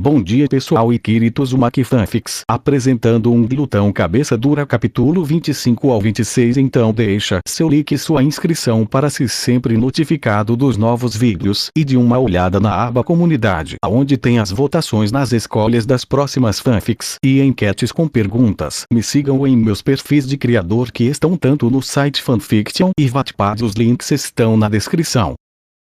Bom dia pessoal e Kiritos Uzumaki Fanfics apresentando um glutão cabeça dura capítulo 25 ao 26. Então deixa seu like e sua inscrição para ser sempre notificado dos novos vídeos e de uma olhada na aba comunidade onde tem as votações nas escolhas das próximas fanfics e enquetes com perguntas. Me sigam em meus perfis de criador que estão tanto no site Fanfiction e Wattpad, os links estão na descrição.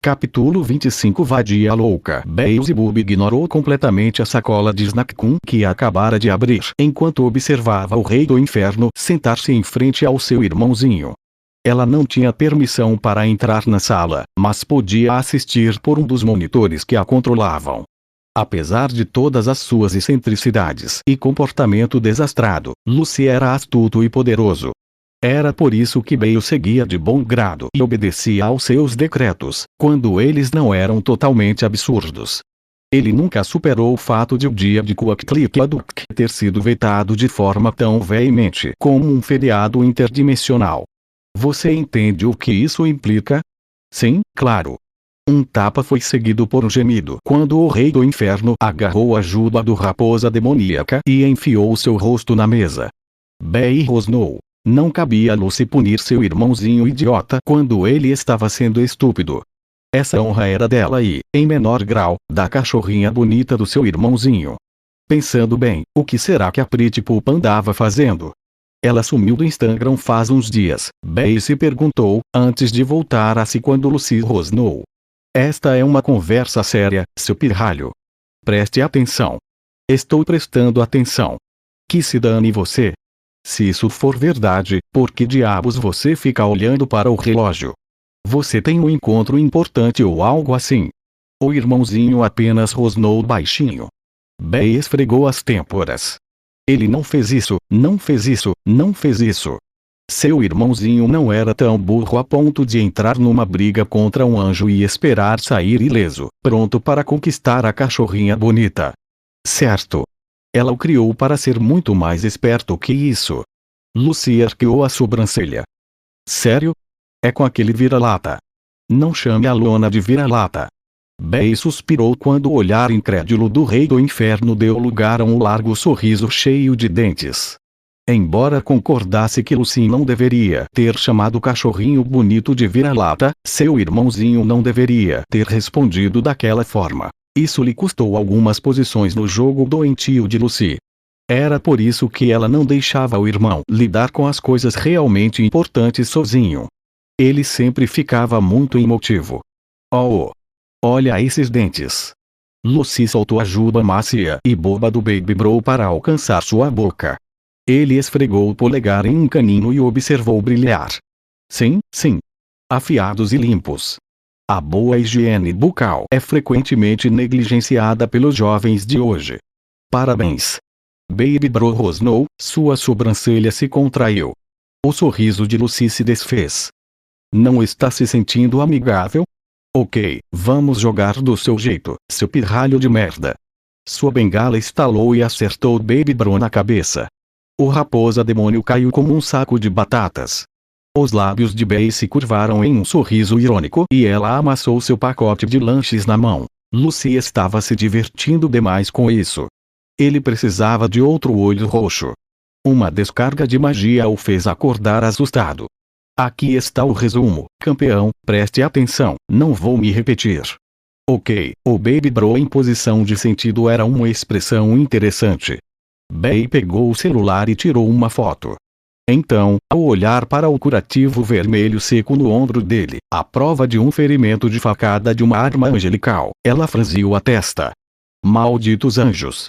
Capítulo 25. Vadia louca. Beelzebub ignorou completamente a sacola de Snack-kun que acabara de abrir, enquanto observava o rei do inferno sentar-se em frente ao seu irmãozinho. Ela não tinha permissão para entrar na sala, mas podia assistir por um dos monitores que a controlavam. Apesar de todas as suas excentricidades e comportamento desastrado, Lucy era astuto e poderoso. Era por isso que Bale seguia de bom grado e obedecia aos seus decretos, quando eles não eram totalmente absurdos. Ele nunca superou o fato de o dia de Quacklickaduk ter sido vetado de forma tão veemente como um feriado interdimensional. Você entende o que isso implica? Sim, claro. Um tapa foi seguido por um gemido quando o rei do inferno agarrou a juba do raposa demoníaca e enfiou seu rosto na mesa. Bale rosnou. Não cabia a Lucy punir seu irmãozinho idiota quando ele estava sendo estúpido. Essa honra era dela e, em menor grau, da cachorrinha bonita do seu irmãozinho. Pensando bem, o que será que a Pretty Poop andava fazendo? Ela sumiu do Instagram faz uns dias, Bale se perguntou, antes de voltar a si quando Lucy rosnou. Esta é uma conversa séria, seu pirralho. Preste atenção. Estou prestando atenção. Que se dane você. Se isso for verdade, por que diabos você fica olhando para o relógio? Você tem um encontro importante ou algo assim? O irmãozinho apenas rosnou baixinho. Bale esfregou as têmporas. Ele não fez isso, não fez isso, não fez isso. Seu irmãozinho não era tão burro a ponto de entrar numa briga contra um anjo e esperar sair ileso, pronto para conquistar a cachorrinha bonita. Certo. Ela o criou para ser muito mais esperto que isso. Lucy arqueou a sobrancelha. Sério? É com aquele vira-lata. Não chame a lona de vira-lata. Bale suspirou quando o olhar incrédulo do rei do inferno deu lugar a um largo sorriso cheio de dentes. Embora concordasse que Lucy não deveria ter chamado o cachorrinho bonito de vira-lata, seu irmãozinho não deveria ter respondido daquela forma. Isso lhe custou algumas posições no jogo doentio de Lucy. Era por isso que ela não deixava o irmão lidar com as coisas realmente importantes sozinho. Ele sempre ficava muito emotivo. Oh! Olha esses dentes! Lucy soltou a juba macia e boba do Baby Bro para alcançar sua boca. Ele esfregou o polegar em um canino e observou brilhar. Sim, sim. Afiados e limpos. A boa higiene bucal é frequentemente negligenciada pelos jovens de hoje. Parabéns. Baby Bro rosnou, sua sobrancelha se contraiu. O sorriso de Lucy se desfez. Não está se sentindo amigável? Ok, vamos jogar do seu jeito, seu pirralho de merda. Sua bengala estalou e acertou Baby Bro na cabeça. O raposa demônio caiu como um saco de batatas. Os lábios de Bale se curvaram em um sorriso irônico e ela amassou seu pacote de lanches na mão. Lucy estava se divertindo demais com isso. Ele precisava de outro olho roxo. Uma descarga de magia o fez acordar assustado. Aqui está o resumo, campeão, preste atenção, não vou me repetir. Ok, o Baby Bro em posição de sentido era uma expressão interessante. Bale pegou o celular e tirou uma foto. Então, ao olhar para o curativo vermelho seco no ombro dele, a prova de um ferimento de facada de uma arma angelical, ela franziu a testa. Malditos anjos!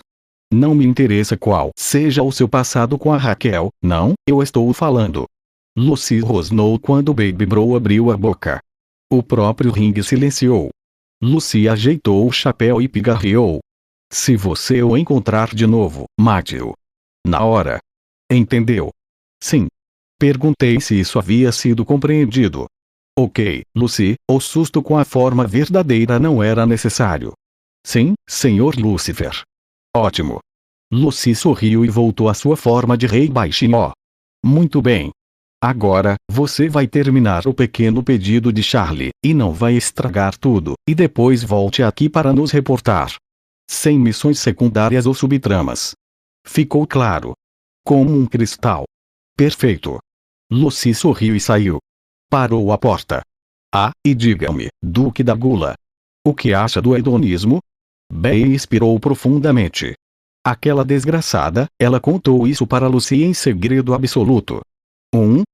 Não me interessa qual seja o seu passado com a Raquel, não, eu estou falando. Lucy rosnou quando Baby Bro abriu a boca. O próprio ringue silenciou. Lucy ajeitou o chapéu e pigarreou. Se você o encontrar de novo, mate-o. Na hora. Entendeu? Sim. Perguntei se isso havia sido compreendido. Ok, Lucy, o susto com a forma verdadeira não era necessário. Sim, Sr. Lucifer. Ótimo. Lucy sorriu e voltou à sua forma de rei baixinho. Muito bem. Agora, você vai terminar o pequeno pedido de Charlie, e não vai estragar tudo, e depois volte aqui para nos reportar. Sem missões secundárias ou subtramas. Ficou claro. Como um cristal. Perfeito. Lucy sorriu e saiu. Parou à porta. E diga-me, Duque da Gula. O que acha do hedonismo? Bey inspirou profundamente. Aquela desgraçada, ela contou isso para Lucy em segredo absoluto.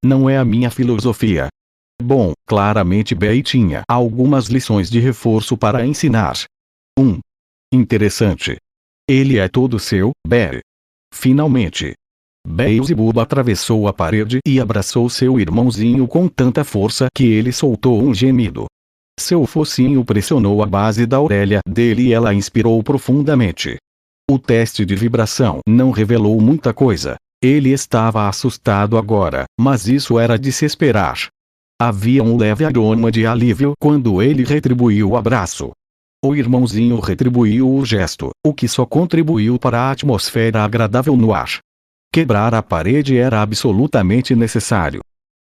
Não é a minha filosofia. Bom, claramente Bey tinha algumas lições de reforço para ensinar. Interessante. Ele é todo seu, Bey. Finalmente. Beelzebub atravessou a parede e abraçou seu irmãozinho com tanta força que ele soltou um gemido. Seu focinho pressionou a base da orelha dele e ela inspirou profundamente. O teste de vibração não revelou muita coisa. Ele estava assustado agora, mas isso era de se esperar. Havia um leve aroma de alívio quando ele retribuiu o abraço. O irmãozinho retribuiu o gesto, o que só contribuiu para a atmosfera agradável no ar. Quebrar a parede era absolutamente necessário.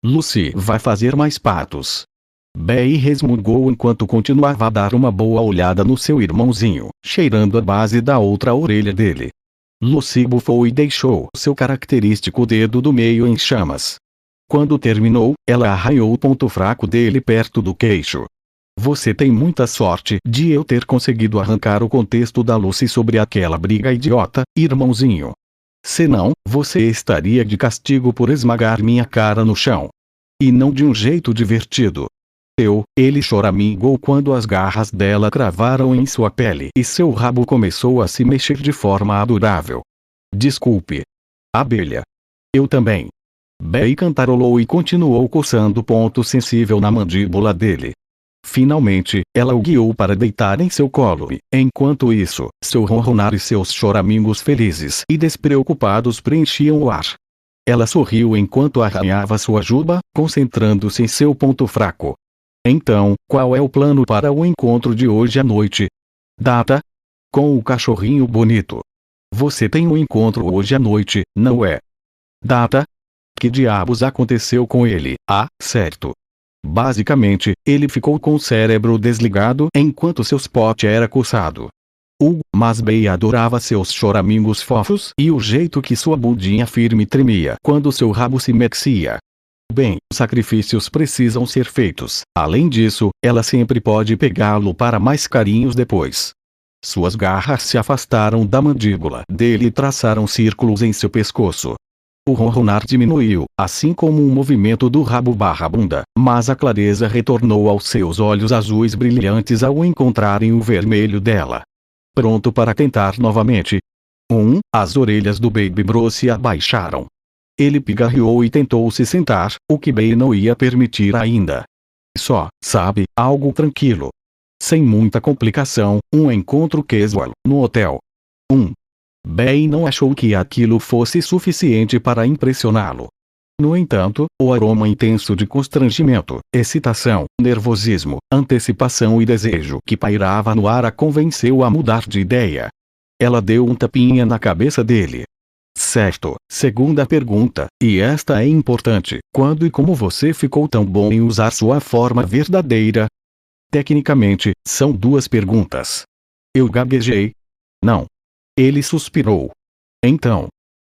Lucy vai fazer mais patos. Bey resmungou enquanto continuava a dar uma boa olhada no seu irmãozinho, cheirando a base da outra orelha dele. Lucy bufou e deixou seu característico dedo do meio em chamas. Quando terminou, ela arranhou o ponto fraco dele perto do queixo. Você tem muita sorte de eu ter conseguido arrancar o contexto da Lucy sobre aquela briga idiota, irmãozinho. Senão, você estaria de castigo por esmagar minha cara no chão. E não de um jeito divertido. Ele choramingou quando as garras dela cravaram em sua pele e seu rabo começou a se mexer de forma adorável. Desculpe. Abelha. Eu também. Bey cantarolou e continuou coçando o ponto sensível na mandíbula dele. Finalmente, ela o guiou para deitar em seu colo e, enquanto isso, seu ronronar e seus choramingos felizes e despreocupados preenchiam o ar. Ela sorriu enquanto arranhava sua juba, concentrando-se em seu ponto fraco. Então, qual é o plano para o encontro de hoje à noite? Data? Com o cachorrinho bonito. Você tem um encontro hoje à noite, não é? Data? Que diabos aconteceu com ele? Certo. Basicamente, ele ficou com o cérebro desligado enquanto seu spot era coçado. Mas Bey adorava seus choramingos fofos e o jeito que sua bundinha firme tremia quando seu rabo se mexia. Bem, sacrifícios precisam ser feitos. Além disso, ela sempre pode pegá-lo para mais carinhos depois. Suas garras se afastaram da mandíbula dele e traçaram círculos em seu pescoço. O ronronar diminuiu, assim como o movimento do rabo/bunda, mas a clareza retornou aos seus olhos azuis brilhantes ao encontrarem o vermelho dela. Pronto para tentar novamente? As orelhas do Baby Bro se abaixaram. Ele pigarreou e tentou se sentar, o que Bey não ia permitir ainda. Sabe, algo tranquilo. Sem muita complicação, um encontro casual, no hotel. Bey não achou que aquilo fosse suficiente para impressioná-lo. No entanto, o aroma intenso de constrangimento, excitação, nervosismo, antecipação e desejo que pairava no ar a convenceu a mudar de ideia. Ela deu um tapinha na cabeça dele. Certo, segunda pergunta, e esta é importante. Quando e como você ficou tão bom em usar sua forma verdadeira? Tecnicamente, são duas perguntas. Eu gaguejei. Não. Ele suspirou. Então.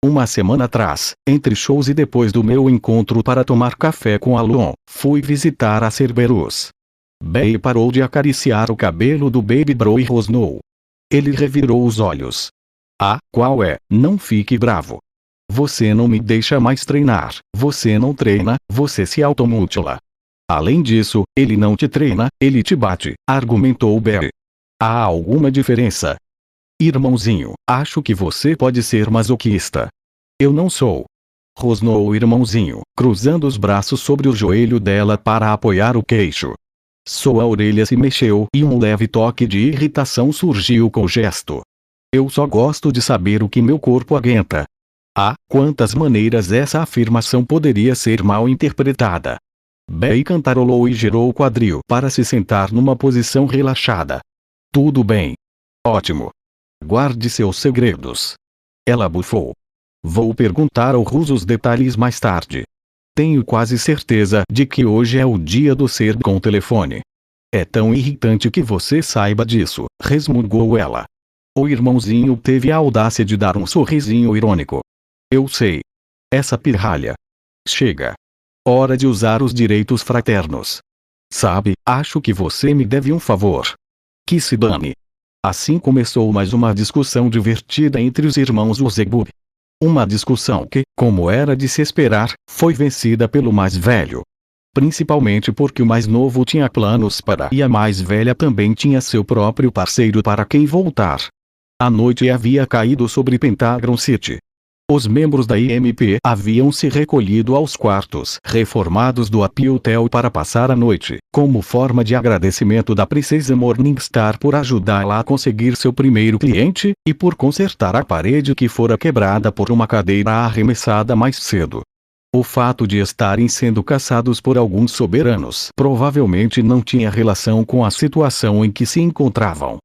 Uma semana atrás, entre shows e depois do meu encontro para tomar café com a Luon, fui visitar a Cerberus. Bey parou de acariciar o cabelo do Baby Bro e rosnou. Ele revirou os olhos. Qual é? Não fique bravo. Você não me deixa mais treinar, você não treina, você se automutila. Além disso, ele não te treina, ele te bate, argumentou Bey. Há alguma diferença? Irmãozinho, acho que você pode ser masoquista. Eu não sou. Rosnou o irmãozinho, cruzando os braços sobre o joelho dela para apoiar o queixo. Sua orelha se mexeu e um leve toque de irritação surgiu com o gesto. Eu só gosto de saber o que meu corpo aguenta. Quantas maneiras essa afirmação poderia ser mal interpretada. Bey cantarolou e girou o quadril para se sentar numa posição relaxada. Tudo bem. Ótimo. Guarde seus segredos. Ela bufou. Vou perguntar ao Russo os detalhes mais tarde. Tenho quase certeza de que hoje é o dia do ser com telefone. É tão irritante que você saiba disso, resmungou ela. O irmãozinho teve a audácia de dar um sorrisinho irônico. Eu sei. Essa pirralha. Chega. Hora de usar os direitos fraternos. Sabe, acho que você me deve um favor. Que se dane. Assim começou mais uma discussão divertida entre os irmãos Uzebub. Uma discussão que, como era de se esperar, foi vencida pelo mais velho. Principalmente porque o mais novo tinha planos para e a mais velha também tinha seu próprio parceiro para quem voltar. A noite havia caído sobre Pentagon City. Os membros da IMP haviam se recolhido aos quartos reformados do Happy Hotel para passar a noite, como forma de agradecimento da princesa Morningstar por ajudá-la a conseguir seu primeiro cliente, e por consertar a parede que fora quebrada por uma cadeira arremessada mais cedo. O fato de estarem sendo caçados por alguns soberanos provavelmente não tinha relação com a situação em que se encontravam.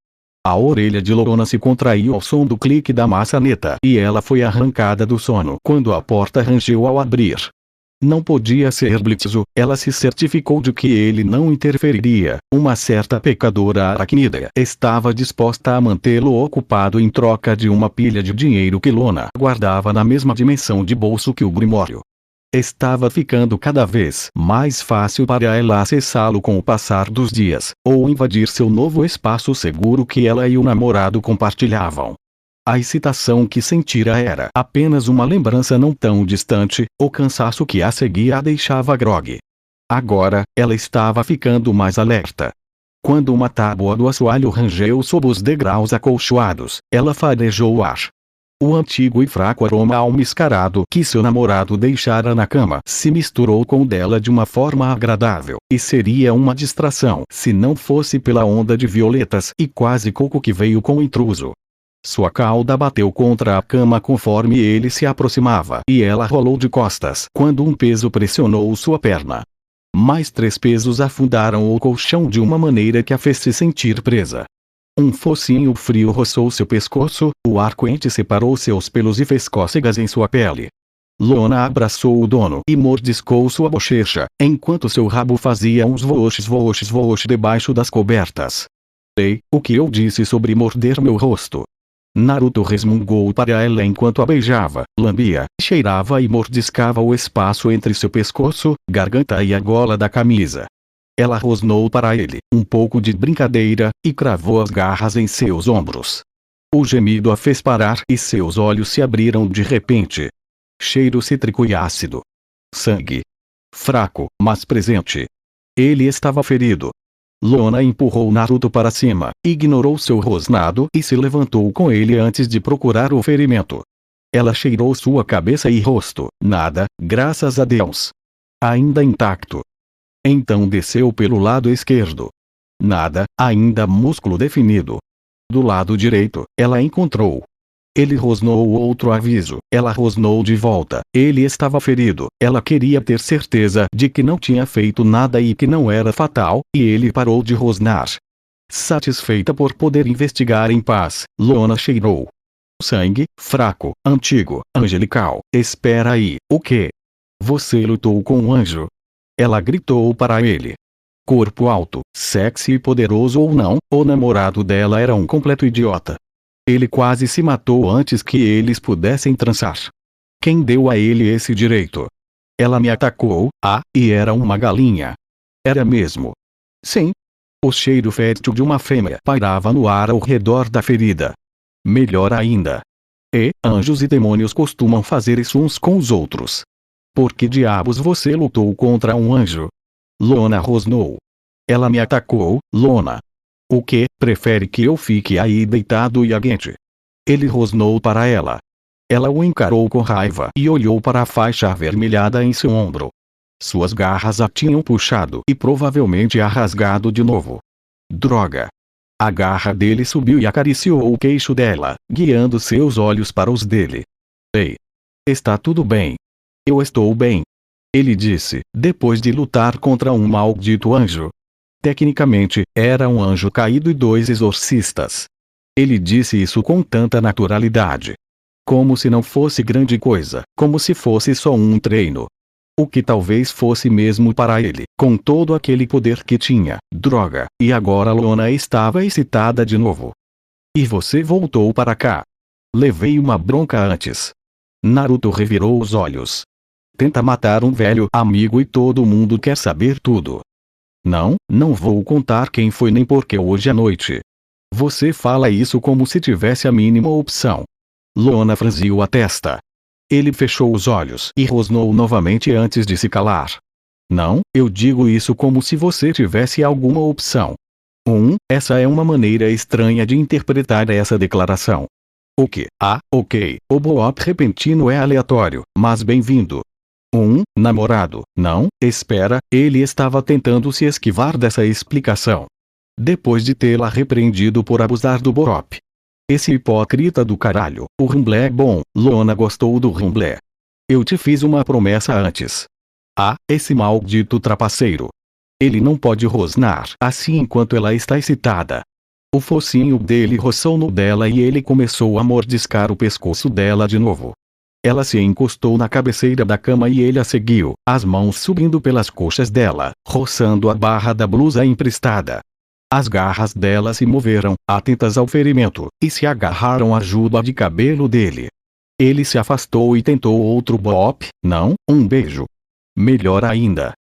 A orelha de Lorna se contraiu ao som do clique da maçaneta e ela foi arrancada do sono quando a porta rangeu ao abrir. Não podia ser Blitzo, ela se certificou de que ele não interferiria. Uma certa pecadora aracnídea estava disposta a mantê-lo ocupado em troca de uma pilha de dinheiro que Lorna guardava na mesma dimensão de bolso que o Grimório. Estava ficando cada vez mais fácil para ela acessá-lo com o passar dos dias, ou invadir seu novo espaço seguro que ela e o namorado compartilhavam. A excitação que sentira era apenas uma lembrança não tão distante, o cansaço que a seguia a deixava grogue. Agora, ela estava ficando mais alerta. Quando uma tábua do assoalho rangeu sob os degraus acolchoados, ela farejou o ar. O antigo e fraco aroma almiscarado que seu namorado deixara na cama se misturou com o dela de uma forma agradável, e seria uma distração se não fosse pela onda de violetas e quase coco que veio com o intruso. Sua cauda bateu contra a cama conforme ele se aproximava e ela rolou de costas quando um peso pressionou sua perna. Mais 3 pesos afundaram o colchão de uma maneira que a fez se sentir presa. Um focinho frio roçou seu pescoço, o ar quente separou seus pelos e fez cócegas em sua pele. Lorna abraçou o dono e mordiscou sua bochecha, enquanto seu rabo fazia uns vooches debaixo das cobertas. Ei, o que eu disse sobre morder meu rosto? Naruto resmungou para ela enquanto a beijava, lambia, cheirava e mordiscava o espaço entre seu pescoço, garganta e a gola da camisa. Ela rosnou para ele, um pouco de brincadeira, e cravou as garras em seus ombros. O gemido a fez parar e seus olhos se abriram de repente. Cheiro cítrico e ácido. Sangue. Fraco, mas presente. Ele estava ferido. Lorna empurrou Naruto para cima, ignorou seu rosnado e se levantou com ele antes de procurar o ferimento. Ela cheirou sua cabeça e rosto. Nada, graças a Deus. Ainda intacto. Então desceu pelo lado esquerdo. Nada, ainda músculo definido. Do lado direito, ela encontrou. Ele rosnou outro aviso, ela rosnou de volta. Ele estava ferido, ela queria ter certeza de que não tinha feito nada e que não era fatal, e ele parou de rosnar. Satisfeita por poder investigar em paz, Lorna cheirou. Sangue, fraco, antigo, angelical. Espera aí, o quê? Você lutou com um anjo? Ela gritou para ele. Corpo alto, sexy e poderoso ou não, o namorado dela era um completo idiota. Ele quase se matou antes que eles pudessem transar. Quem deu a ele esse direito? Ela me atacou, e era uma galinha. Era mesmo. Sim. O cheiro fétido de uma fêmea pairava no ar ao redor da ferida. Melhor ainda. Anjos e demônios costumam fazer isso uns com os outros. Por que diabos você lutou contra um anjo? Lorna rosnou. Ela me atacou, Lorna. O que, prefere que eu fique aí deitado e aguente? Ele rosnou para ela. Ela o encarou com raiva e olhou para a faixa avermelhada em seu ombro. Suas garras a tinham puxado e provavelmente a rasgado de novo. Droga! A garra dele subiu e acariciou o queixo dela, guiando seus olhos para os dele. Ei! Está tudo bem. Eu estou bem. Ele disse, depois de lutar contra um maldito anjo. Tecnicamente, era um anjo caído e 2 exorcistas. Ele disse isso com tanta naturalidade. Como se não fosse grande coisa, como se fosse só um treino. O que talvez fosse mesmo para ele, com todo aquele poder que tinha. Droga, e agora Lorna estava excitada de novo. E você voltou para cá. Levei uma bronca antes. Naruto revirou os olhos. Tenta matar um velho amigo e todo mundo quer saber tudo. Não vou contar quem foi nem porque hoje à noite. Você fala isso como se tivesse a mínima opção. Leona franziu a testa. Ele fechou os olhos e rosnou novamente antes de se calar. Não, eu digo isso como se você tivesse alguma opção. Essa é uma maneira estranha de interpretar essa declaração. O que? Ok, o bloop repentino é aleatório, mas bem-vindo. Namorado, não, espera, ele estava tentando se esquivar dessa explicação. Depois de tê-la repreendido por abusar do bloop. Esse hipócrita do caralho, o Rumble é bom, Leona gostou do Rumble. Eu te fiz uma promessa antes. Esse maldito trapaceiro. Ele não pode rosnar assim enquanto ela está excitada. O focinho dele roçou no dela e ele começou a mordiscar o pescoço dela de novo. Ela se encostou na cabeceira da cama e ele a seguiu, as mãos subindo pelas coxas dela, roçando a barra da blusa emprestada. As garras dela se moveram, atentas ao ferimento, e se agarraram à juba de cabelo dele. Ele se afastou e tentou outro bloop, não, um beijo. Melhor ainda.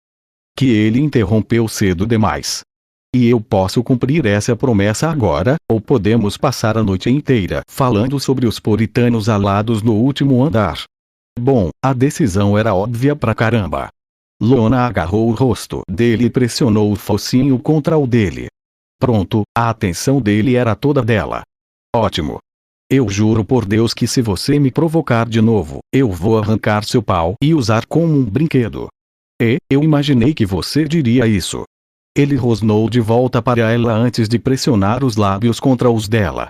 Que ele interrompeu cedo demais. E eu posso cumprir essa promessa agora, ou podemos passar a noite inteira falando sobre os puritanos alados no último andar. Bom, a decisão era óbvia pra caramba. Leona agarrou o rosto dele e pressionou o focinho contra o dele. Pronto, a atenção dele era toda dela. Ótimo. Eu juro por Deus que se você me provocar de novo, eu vou arrancar seu pau e usar como um brinquedo. Eu imaginei que você diria isso. Ele rosnou de volta para ela antes de pressionar os lábios contra os dela.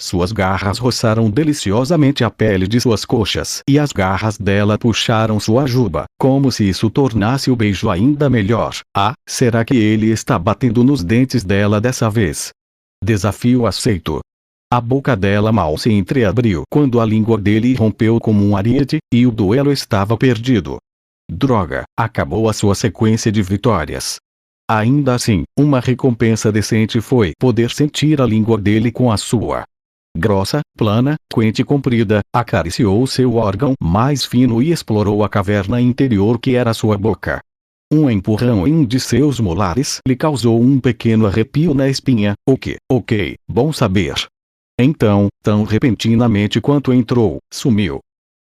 Suas garras roçaram deliciosamente a pele de suas coxas e as garras dela puxaram sua juba, como se isso tornasse o beijo ainda melhor. Será que ele está batendo nos dentes dela dessa vez? Desafio aceito. A boca dela mal se entreabriu quando a língua dele rompeu como um ariete, e o duelo estava perdido. Droga, acabou a sua sequência de vitórias. Ainda assim, uma recompensa decente foi poder sentir a língua dele com a sua. Grossa, plana, quente e comprida, acariciou seu órgão mais fino e explorou a caverna interior que era sua boca. Um empurrão em um de seus molares lhe causou um pequeno arrepio na espinha. Ok, bom saber. Então, tão repentinamente quanto entrou, sumiu.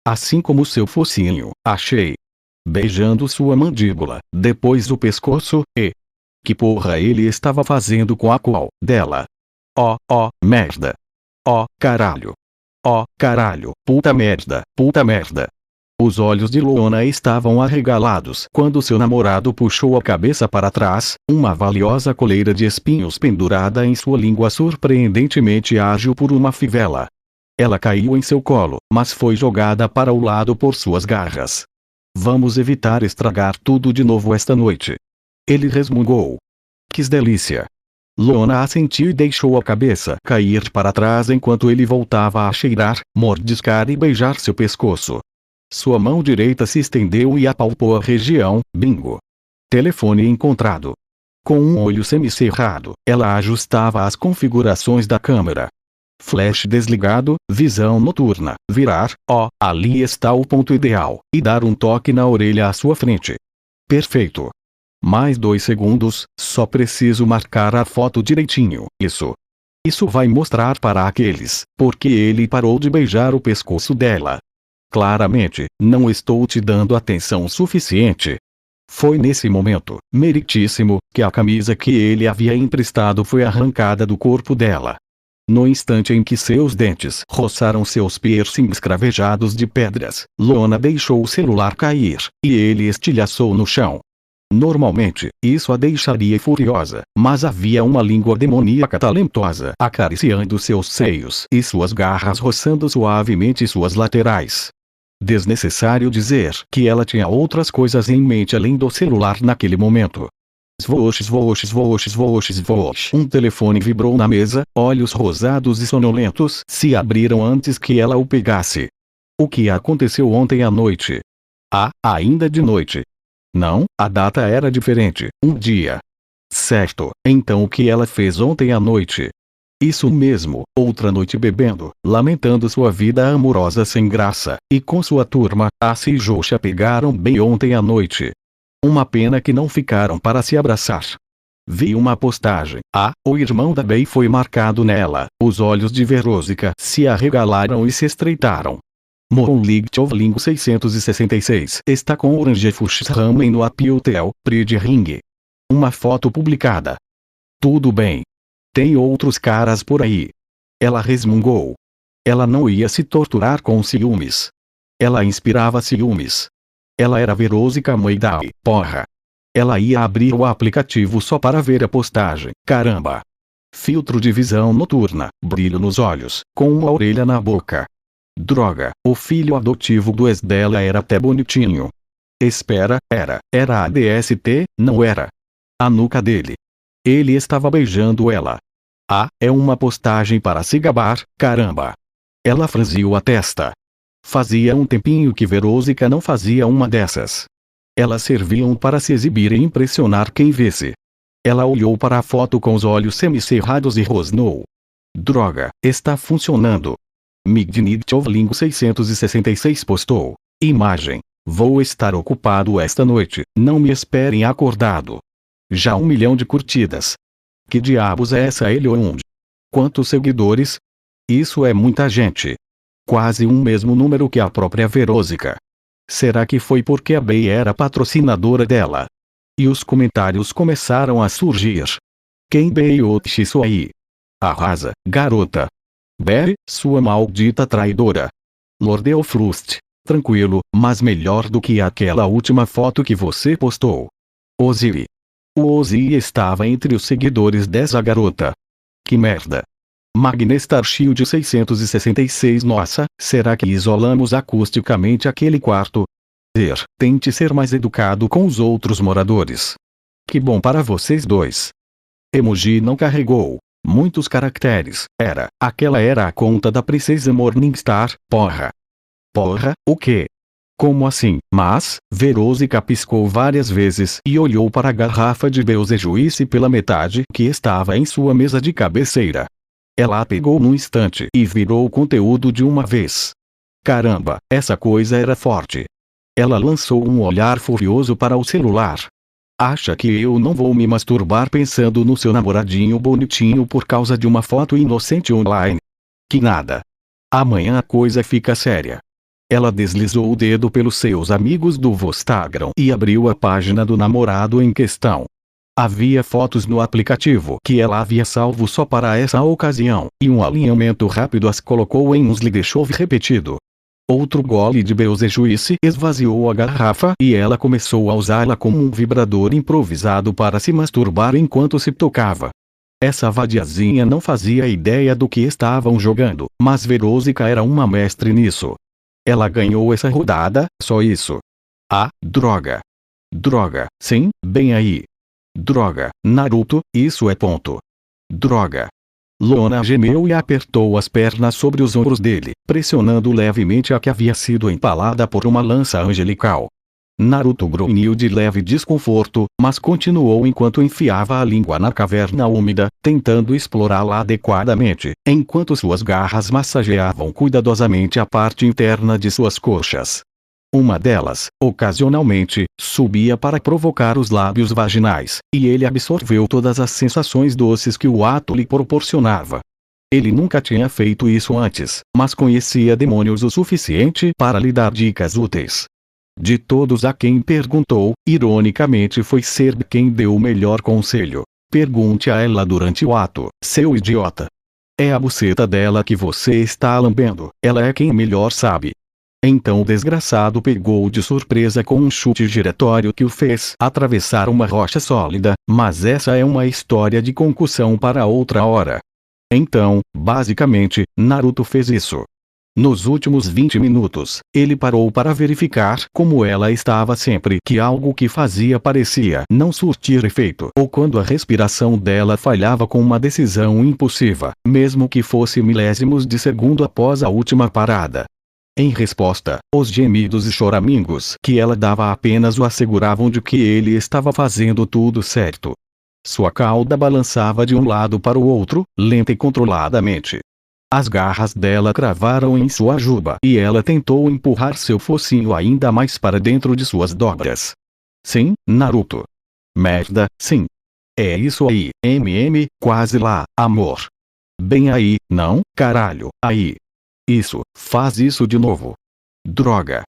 Assim como seu focinho, achei. Beijando sua mandíbula, depois o pescoço, e... Que porra ele estava fazendo com a qual dela? Merda. Caralho. Caralho, puta merda. Os olhos de Leona estavam arregalados quando seu namorado puxou a cabeça para trás, uma valiosa coleira de espinhos pendurada em sua língua surpreendentemente ágil por uma fivela. Ela caiu em seu colo, mas foi jogada para o lado por suas garras. Vamos evitar estragar tudo de novo esta noite. Ele resmungou. Que delícia. Leona assentiu e deixou a cabeça cair para trás enquanto ele voltava a cheirar, mordiscar e beijar seu pescoço. Sua mão direita se estendeu e apalpou a região. Bingo. Telefone encontrado. Com um olho semicerrado, ela ajustava as configurações da câmera. Flash desligado, visão noturna, virar, ali está o ponto ideal, e dar um toque na orelha à sua frente. Perfeito. Mais 2 segundos, só preciso marcar a foto direitinho. Isso vai mostrar para aqueles, porque ele parou de beijar o pescoço dela. Claramente, não estou te dando atenção suficiente. Foi nesse momento, meritíssimo, que a camisa que ele havia emprestado foi arrancada do corpo dela. No instante em que seus dentes roçaram seus piercings cravejados de pedras, Leona deixou o celular cair, e ele estilhaçou no chão. Normalmente, isso a deixaria furiosa, mas havia uma língua demoníaca talentosa acariciando seus seios e suas garras roçando suavemente suas laterais. Desnecessário dizer que ela tinha outras coisas em mente além do celular naquele momento. Svosh. Um telefone vibrou na mesa, olhos rosados e sonolentos se abriram antes que ela o pegasse. O que aconteceu ontem à noite? Ainda de noite. Não, a data era diferente, um dia. Certo, então o que ela fez ontem à noite? Isso mesmo, outra noite bebendo, lamentando sua vida amorosa sem graça, e com sua turma, Asi e Joshua pegaram bem ontem à noite. Uma pena que não ficaram para se abraçar. Vi uma postagem. O irmão da Bey foi marcado nela. Os olhos de Verósica se arregalaram e se estreitaram. Moonlig Chovling 666 está com Orange Fuchsramen no Apiotel, Pride Ring. Uma foto publicada. Tudo bem. Tem outros caras por aí. Ela resmungou. Ela não ia se torturar com ciúmes. Ela inspirava ciúmes. Ela era Verósica Moidai, porra. Ela ia abrir o aplicativo só para ver a postagem, caramba. Filtro de visão noturna, brilho nos olhos, com uma orelha na boca. Droga, o filho adotivo do ex dela era até bonitinho. Espera, era a DST, não era? A nuca dele. Ele estava beijando ela. É uma postagem para se gabar, caramba. Ela franziu a testa. Fazia um tempinho que Verósica não fazia uma dessas. Elas serviam para se exibir e impressionar quem visse. Ela olhou para a foto com os olhos semicerrados e rosnou. Droga, está funcionando. Midnight Chovling 666 postou. Imagem. Vou estar ocupado esta noite, não me esperem acordado. Já 1 milhão de curtidas. Que diabos é essa Eliound? Quantos seguidores? Isso é muita gente. Quase o mesmo número que a própria Verósica. Será que foi porque a Bey era patrocinadora dela? E os comentários começaram a surgir. Quem beiou isso aí? Arrasa, garota. Bere, sua maldita traidora. Lordeu Frust. Tranquilo, mas melhor do que aquela última foto que você postou. Ozzy. O Ozzy estava entre os seguidores dessa garota. Que merda. Magnestar Shield 666 Nossa, será que isolamos acusticamente aquele quarto? Tente ser mais educado com os outros moradores. Que bom para vocês dois. Emoji não carregou. Muitos caracteres. Aquela era a conta da Princesa Morningstar, porra. Porra, o quê? Como assim? Mas, Verósica piscou várias vezes e olhou para a garrafa de Beetlejuice pela metade que estava em sua mesa de cabeceira. Ela a pegou num instante e virou o conteúdo de uma vez. Caramba, essa coisa era forte. Ela lançou um olhar furioso para o celular. Acha que eu não vou me masturbar pensando no seu namoradinho bonitinho por causa de uma foto inocente online? Que nada. Amanhã a coisa fica séria. Ela deslizou o dedo pelos seus amigos do Instagram e abriu a página do namorado em questão. Havia fotos no aplicativo que ela havia salvo só para essa ocasião, e um alinhamento rápido as colocou em um slideshow repetido. Outro gole de Beetlejuice esvaziou a garrafa e ela começou a usá-la como um vibrador improvisado para se masturbar enquanto se tocava. Essa vadiazinha não fazia ideia do que estavam jogando, mas Verósica era uma mestre nisso. Ela ganhou essa rodada, só isso. Droga. Droga, sim, bem aí. Droga, Naruto, isso é ponto. Droga. Lona gemeu e apertou as pernas sobre os ombros dele, pressionando levemente a que havia sido empalada por uma lança angelical. Naruto grunhiu de leve desconforto, mas continuou enquanto enfiava a língua na caverna úmida, tentando explorá-la adequadamente, enquanto suas garras massageavam cuidadosamente a parte interna de suas coxas. Uma delas, ocasionalmente, subia para provocar os lábios vaginais, e ele absorveu todas as sensações doces que o ato lhe proporcionava. Ele nunca tinha feito isso antes, mas conhecia demônios o suficiente para lhe dar dicas úteis. De todos a quem perguntou, ironicamente foi Serb quem deu o melhor conselho. Pergunte a ela durante o ato, seu idiota. É a buceta dela que você está lambendo, ela é quem melhor sabe. Então o desgraçado pegou de surpresa com um chute giratório que o fez atravessar uma rocha sólida, mas essa é uma história de concussão para outra hora. Então, basicamente, Naruto fez isso. Nos últimos 20 minutos, ele parou para verificar como ela estava sempre que algo que fazia parecia não surtir efeito, ou quando a respiração dela falhava com uma decisão impulsiva, mesmo que fosse milésimos de segundo após a última parada. Em resposta, os gemidos e choramingos que ela dava apenas o asseguravam de que ele estava fazendo tudo certo. Sua cauda balançava de um lado para o outro, lenta e controladamente. As garras dela cravaram em sua juba e ela tentou empurrar seu focinho ainda mais para dentro de suas dobras. Sim, Naruto. Merda, sim. É isso aí, quase lá, amor. Bem aí, não, caralho, aí. Isso, faz isso de novo. Droga.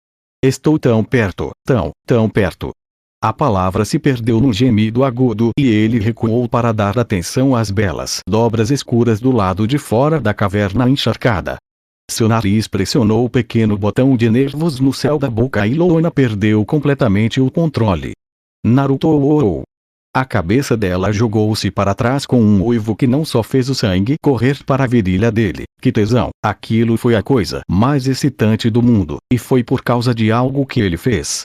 Estou tão perto, tão perto. A palavra se perdeu num gemido agudo e ele recuou para dar atenção às belas dobras escuras do lado de fora da caverna encharcada. Seu nariz pressionou o pequeno botão de nervos no céu da boca e Lona perdeu completamente o controle. Naruto ouou. A cabeça dela jogou-se para trás com um uivo que não só fez o sangue correr para a virilha dele. Que tesão! Aquilo foi a coisa mais excitante do mundo, e foi por causa de algo que ele fez.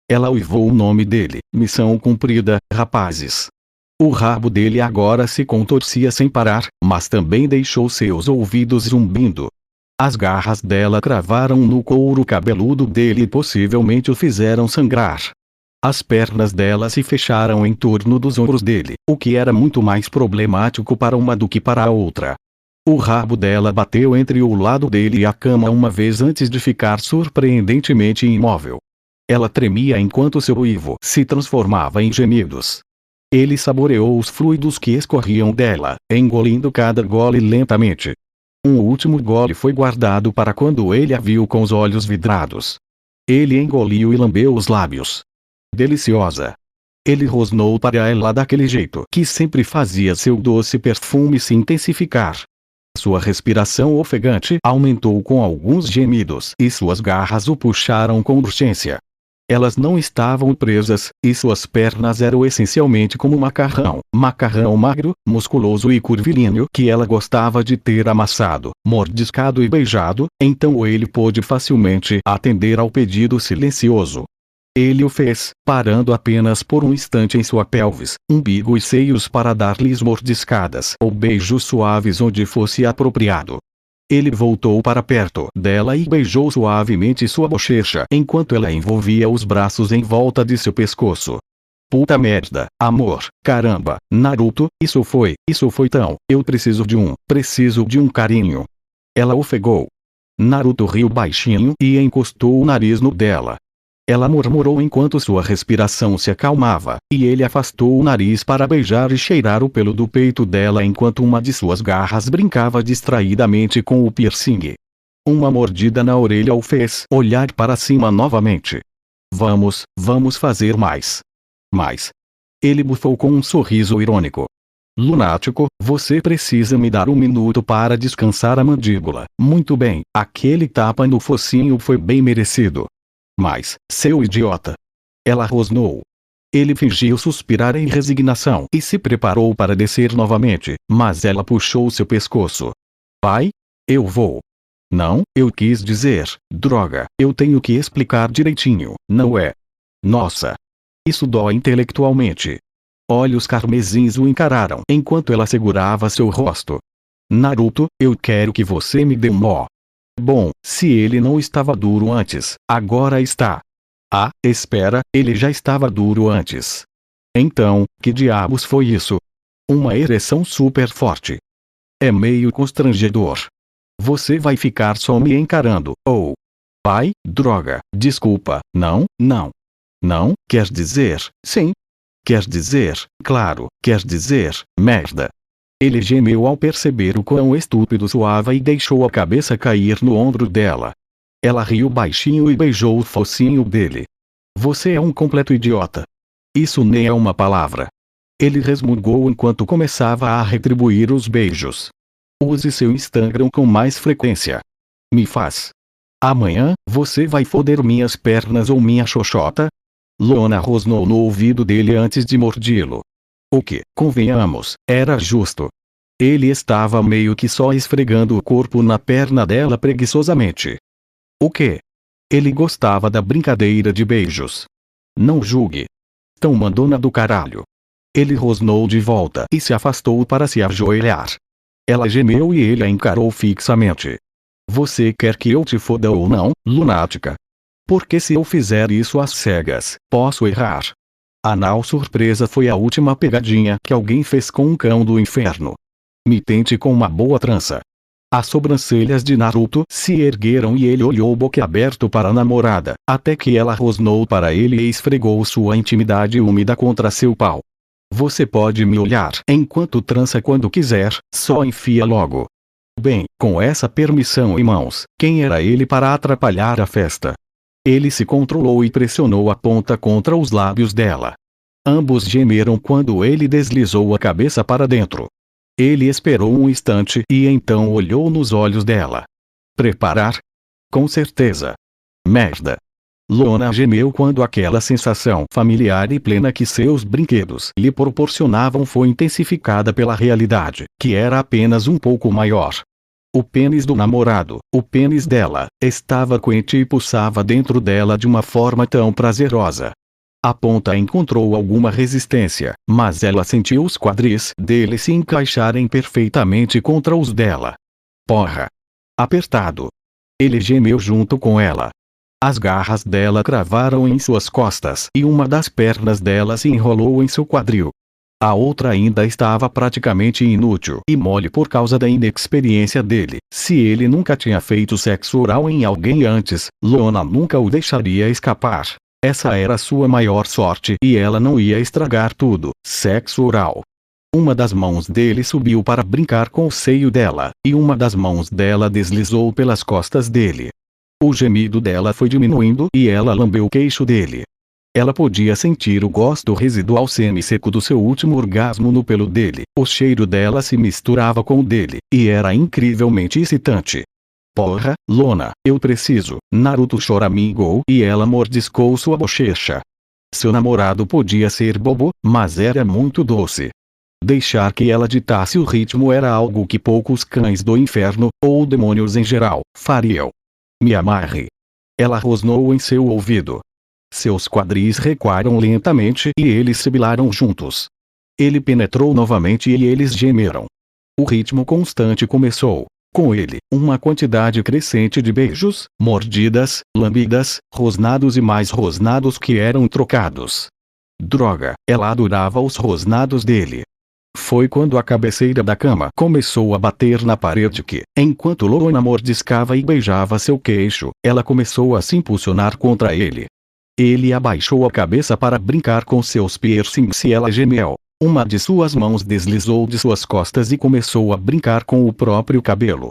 Ela uivou o nome dele. Missão cumprida, rapazes. O rabo dele agora se contorcia sem parar, mas também deixou seus ouvidos zumbindo. As garras dela cravaram no couro cabeludo dele e possivelmente o fizeram sangrar. As pernas dela se fecharam em torno dos ombros dele, o que era muito mais problemático para uma do que para a outra. O rabo dela bateu entre o lado dele e a cama uma vez antes de ficar surpreendentemente imóvel. Ela tremia enquanto seu uivo se transformava em gemidos. Ele saboreou os fluidos que escorriam dela, engolindo cada gole lentamente. Um último gole foi guardado para quando ele a viu com os olhos vidrados. Ele engoliu e lambeu os lábios. Deliciosa. Ele rosnou para ela daquele jeito que sempre fazia seu doce perfume se intensificar. Sua respiração ofegante aumentou com alguns gemidos e suas garras o puxaram com urgência. Elas não estavam presas, e suas pernas eram essencialmente como macarrão magro, musculoso e curvilíneo que ela gostava de ter amassado, mordiscado e beijado, então ele pôde facilmente atender ao pedido silencioso. Ele o fez, parando apenas por um instante em sua pelvis, umbigo e seios para dar-lhes mordiscadas ou beijos suaves onde fosse apropriado. Ele voltou para perto dela e beijou suavemente sua bochecha enquanto ela envolvia os braços em volta de seu pescoço. Puta merda, amor, caramba, Naruto, isso foi tão, eu preciso de um carinho. Ela ofegou. Naruto riu baixinho e encostou o nariz no dela. Ela murmurou enquanto sua respiração se acalmava, e ele afastou o nariz para beijar e cheirar o pelo do peito dela enquanto uma de suas garras brincava distraidamente com o piercing. Uma mordida na orelha o fez olhar para cima novamente. Vamos fazer mais. Mais. Ele bufou com um sorriso irônico. Lunático, você precisa me dar um minuto para descansar a mandíbula. Muito bem, aquele tapa no focinho foi bem merecido. Mas, seu idiota. Ela rosnou. Ele fingiu suspirar em resignação e se preparou para descer novamente, mas ela puxou seu pescoço. Pai? Eu vou. Não, eu quis dizer, droga, eu tenho que explicar direitinho, não é? Nossa. Isso dói intelectualmente. Olhos carmesins o encararam enquanto ela segurava seu rosto. Naruto, eu quero que você me dê um nó. Bom, se ele não estava duro antes, agora está. Ah, espera, ele já estava duro antes. Então, que diabos foi isso? Uma ereção super forte. É meio constrangedor. Você vai ficar só me encarando, ou... Pai, droga, desculpa, não, quer dizer, sim. Quer dizer, claro, quer dizer, merda. Ele gemeu ao perceber o quão estúpido soava e deixou a cabeça cair no ombro dela. Ela riu baixinho e beijou o focinho dele. Você é um completo idiota. Isso nem é uma palavra. Ele resmungou enquanto começava a retribuir os beijos. Use seu Instagram com mais frequência. Me faz. Amanhã, você vai foder minhas pernas ou minha xoxota? Lona rosnou no ouvido dele antes de mordi-lo. O que, convenhamos, era justo. Ele estava meio que só esfregando o corpo na perna dela preguiçosamente. O quê? Ele gostava da brincadeira de beijos. Não julgue. Tão mandona do caralho. Ele rosnou de volta e se afastou para se ajoelhar. Ela gemeu e ele a encarou fixamente. Você quer que eu te foda ou não, lunática? Porque se eu fizer isso às cegas, posso errar. A nau surpresa foi a última pegadinha que alguém fez com um cão do inferno. Me tente com uma boa trança. As sobrancelhas de Naruto se ergueram e ele olhou boquiaberto para a namorada, até que ela rosnou para ele e esfregou sua intimidade úmida contra seu pau. Você pode me olhar enquanto trança quando quiser, só enfia logo. Bem, com essa permissão em mãos, quem era ele para atrapalhar a festa? Ele se controlou e pressionou a ponta contra os lábios dela. Ambos gemeram quando ele deslizou a cabeça para dentro. Ele esperou um instante e então olhou nos olhos dela. Preparar? Com certeza. Merda. Lona gemeu quando aquela sensação familiar e plena que seus brinquedos lhe proporcionavam foi intensificada pela realidade, que era apenas um pouco maior. O pênis do namorado, o pênis dela, estava quente e pulsava dentro dela de uma forma tão prazerosa. A ponta encontrou alguma resistência, mas ela sentiu os quadris dele se encaixarem perfeitamente contra os dela. Porra! Apertado. Ele gemeu junto com ela. As garras dela cravaram em suas costas e uma das pernas dela se enrolou em seu quadril. A outra ainda estava praticamente inútil e mole por causa da inexperiência dele. Se ele nunca tinha feito sexo oral em alguém antes, Lona nunca o deixaria escapar. Essa era sua maior sorte e ela não ia estragar tudo. Sexo oral. Uma das mãos dele subiu para brincar com o seio dela, e uma das mãos dela deslizou pelas costas dele. O gemido dela foi diminuindo e ela lambeu o queixo dele. Ela podia sentir o gosto residual semi-seco do seu último orgasmo no pelo dele. O cheiro dela se misturava com o dele, e era incrivelmente excitante. Porra, Lona, eu preciso. Naruto choramingou e ela mordiscou sua bochecha. Seu namorado podia ser bobo, mas era muito doce. Deixar que ela ditasse o ritmo era algo que poucos cães do inferno, ou demônios em geral, fariam. Me amarre. Ela rosnou em seu ouvido. Seus quadris recuaram lentamente e eles sibilaram juntos. Ele penetrou novamente e eles gemeram. O ritmo constante começou. Com ele, uma quantidade crescente de beijos, mordidas, lambidas, rosnados e mais rosnados que eram trocados. Droga, ela adorava os rosnados dele. Foi quando a cabeceira da cama começou a bater na parede que, enquanto Lona mordiscava e beijava seu queixo, ela começou a se impulsionar contra ele. Ele abaixou a cabeça para brincar com seus piercings e ela gemeu. Uma de suas mãos deslizou de suas costas e começou a brincar com o próprio cabelo.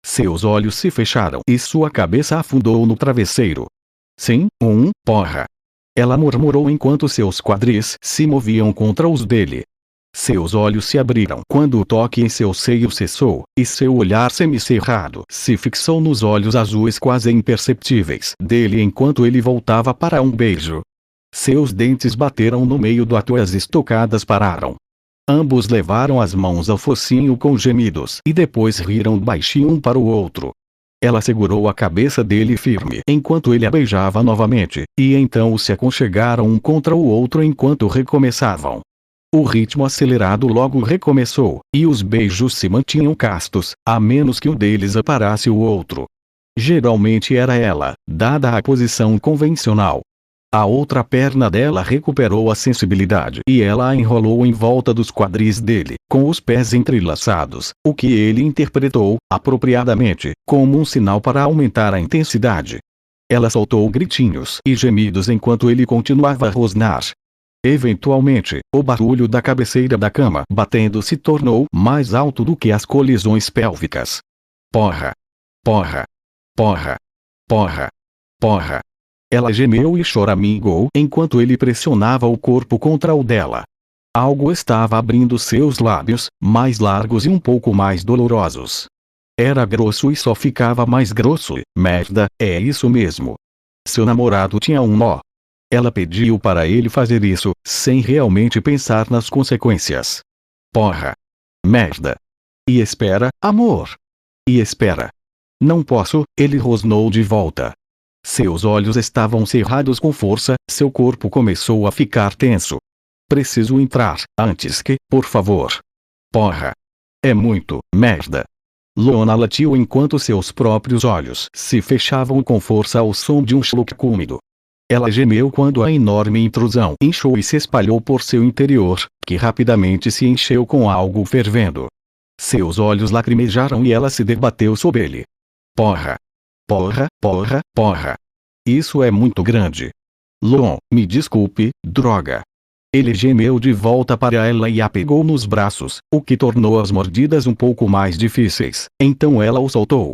Seus olhos se fecharam e sua cabeça afundou no travesseiro. Sim, porra. Ela murmurou enquanto seus quadris se moviam contra os dele. Seus olhos se abriram quando o toque em seu seio cessou, e seu olhar semicerrado se fixou nos olhos azuis quase imperceptíveis dele enquanto ele voltava para um beijo. Seus dentes bateram no meio do ato e as estocadas pararam. Ambos levaram as mãos ao focinho com gemidos e depois riram baixinho um para o outro. Ela segurou a cabeça dele firme enquanto ele a beijava novamente, e então se aconchegaram um contra o outro enquanto recomeçavam. O ritmo acelerado logo recomeçou, e os beijos se mantinham castos, a menos que um deles aparasse o outro. Geralmente era ela, dada a posição convencional. A outra perna dela recuperou a sensibilidade e ela a enrolou em volta dos quadris dele, com os pés entrelaçados, o que ele interpretou, apropriadamente, como um sinal para aumentar a intensidade. Ela soltou gritinhos e gemidos enquanto ele continuava a rosnar. Eventualmente, o barulho da cabeceira da cama batendo se tornou mais alto do que as colisões pélvicas. Porra! Porra! Porra! Porra! Porra! Ela gemeu e choramingou enquanto ele pressionava o corpo contra o dela. Algo estava abrindo seus lábios, mais largos e um pouco mais dolorosos. Era grosso e só ficava mais grosso. Merda, é isso mesmo. Seu namorado tinha um nó. Ela pediu para ele fazer isso, sem realmente pensar nas consequências. Porra! Merda! E espera, amor! E espera! Não posso, ele rosnou de volta. Seus olhos estavam cerrados com força, seu corpo começou a ficar tenso. Preciso entrar, antes que, por favor. Porra! É muito, merda! Lona latiu enquanto seus próprios olhos se fechavam com força ao som de um chluque úmido. Ela gemeu quando a enorme intrusão inchou e se espalhou por seu interior, que rapidamente se encheu com algo fervendo. Seus olhos lacrimejaram e ela se debateu sob ele. Porra! Porra, porra, porra! Isso é muito grande. Lon, me desculpe, droga. Ele gemeu de volta para ela e a pegou nos braços, o que tornou as mordidas um pouco mais difíceis. Então ela o soltou.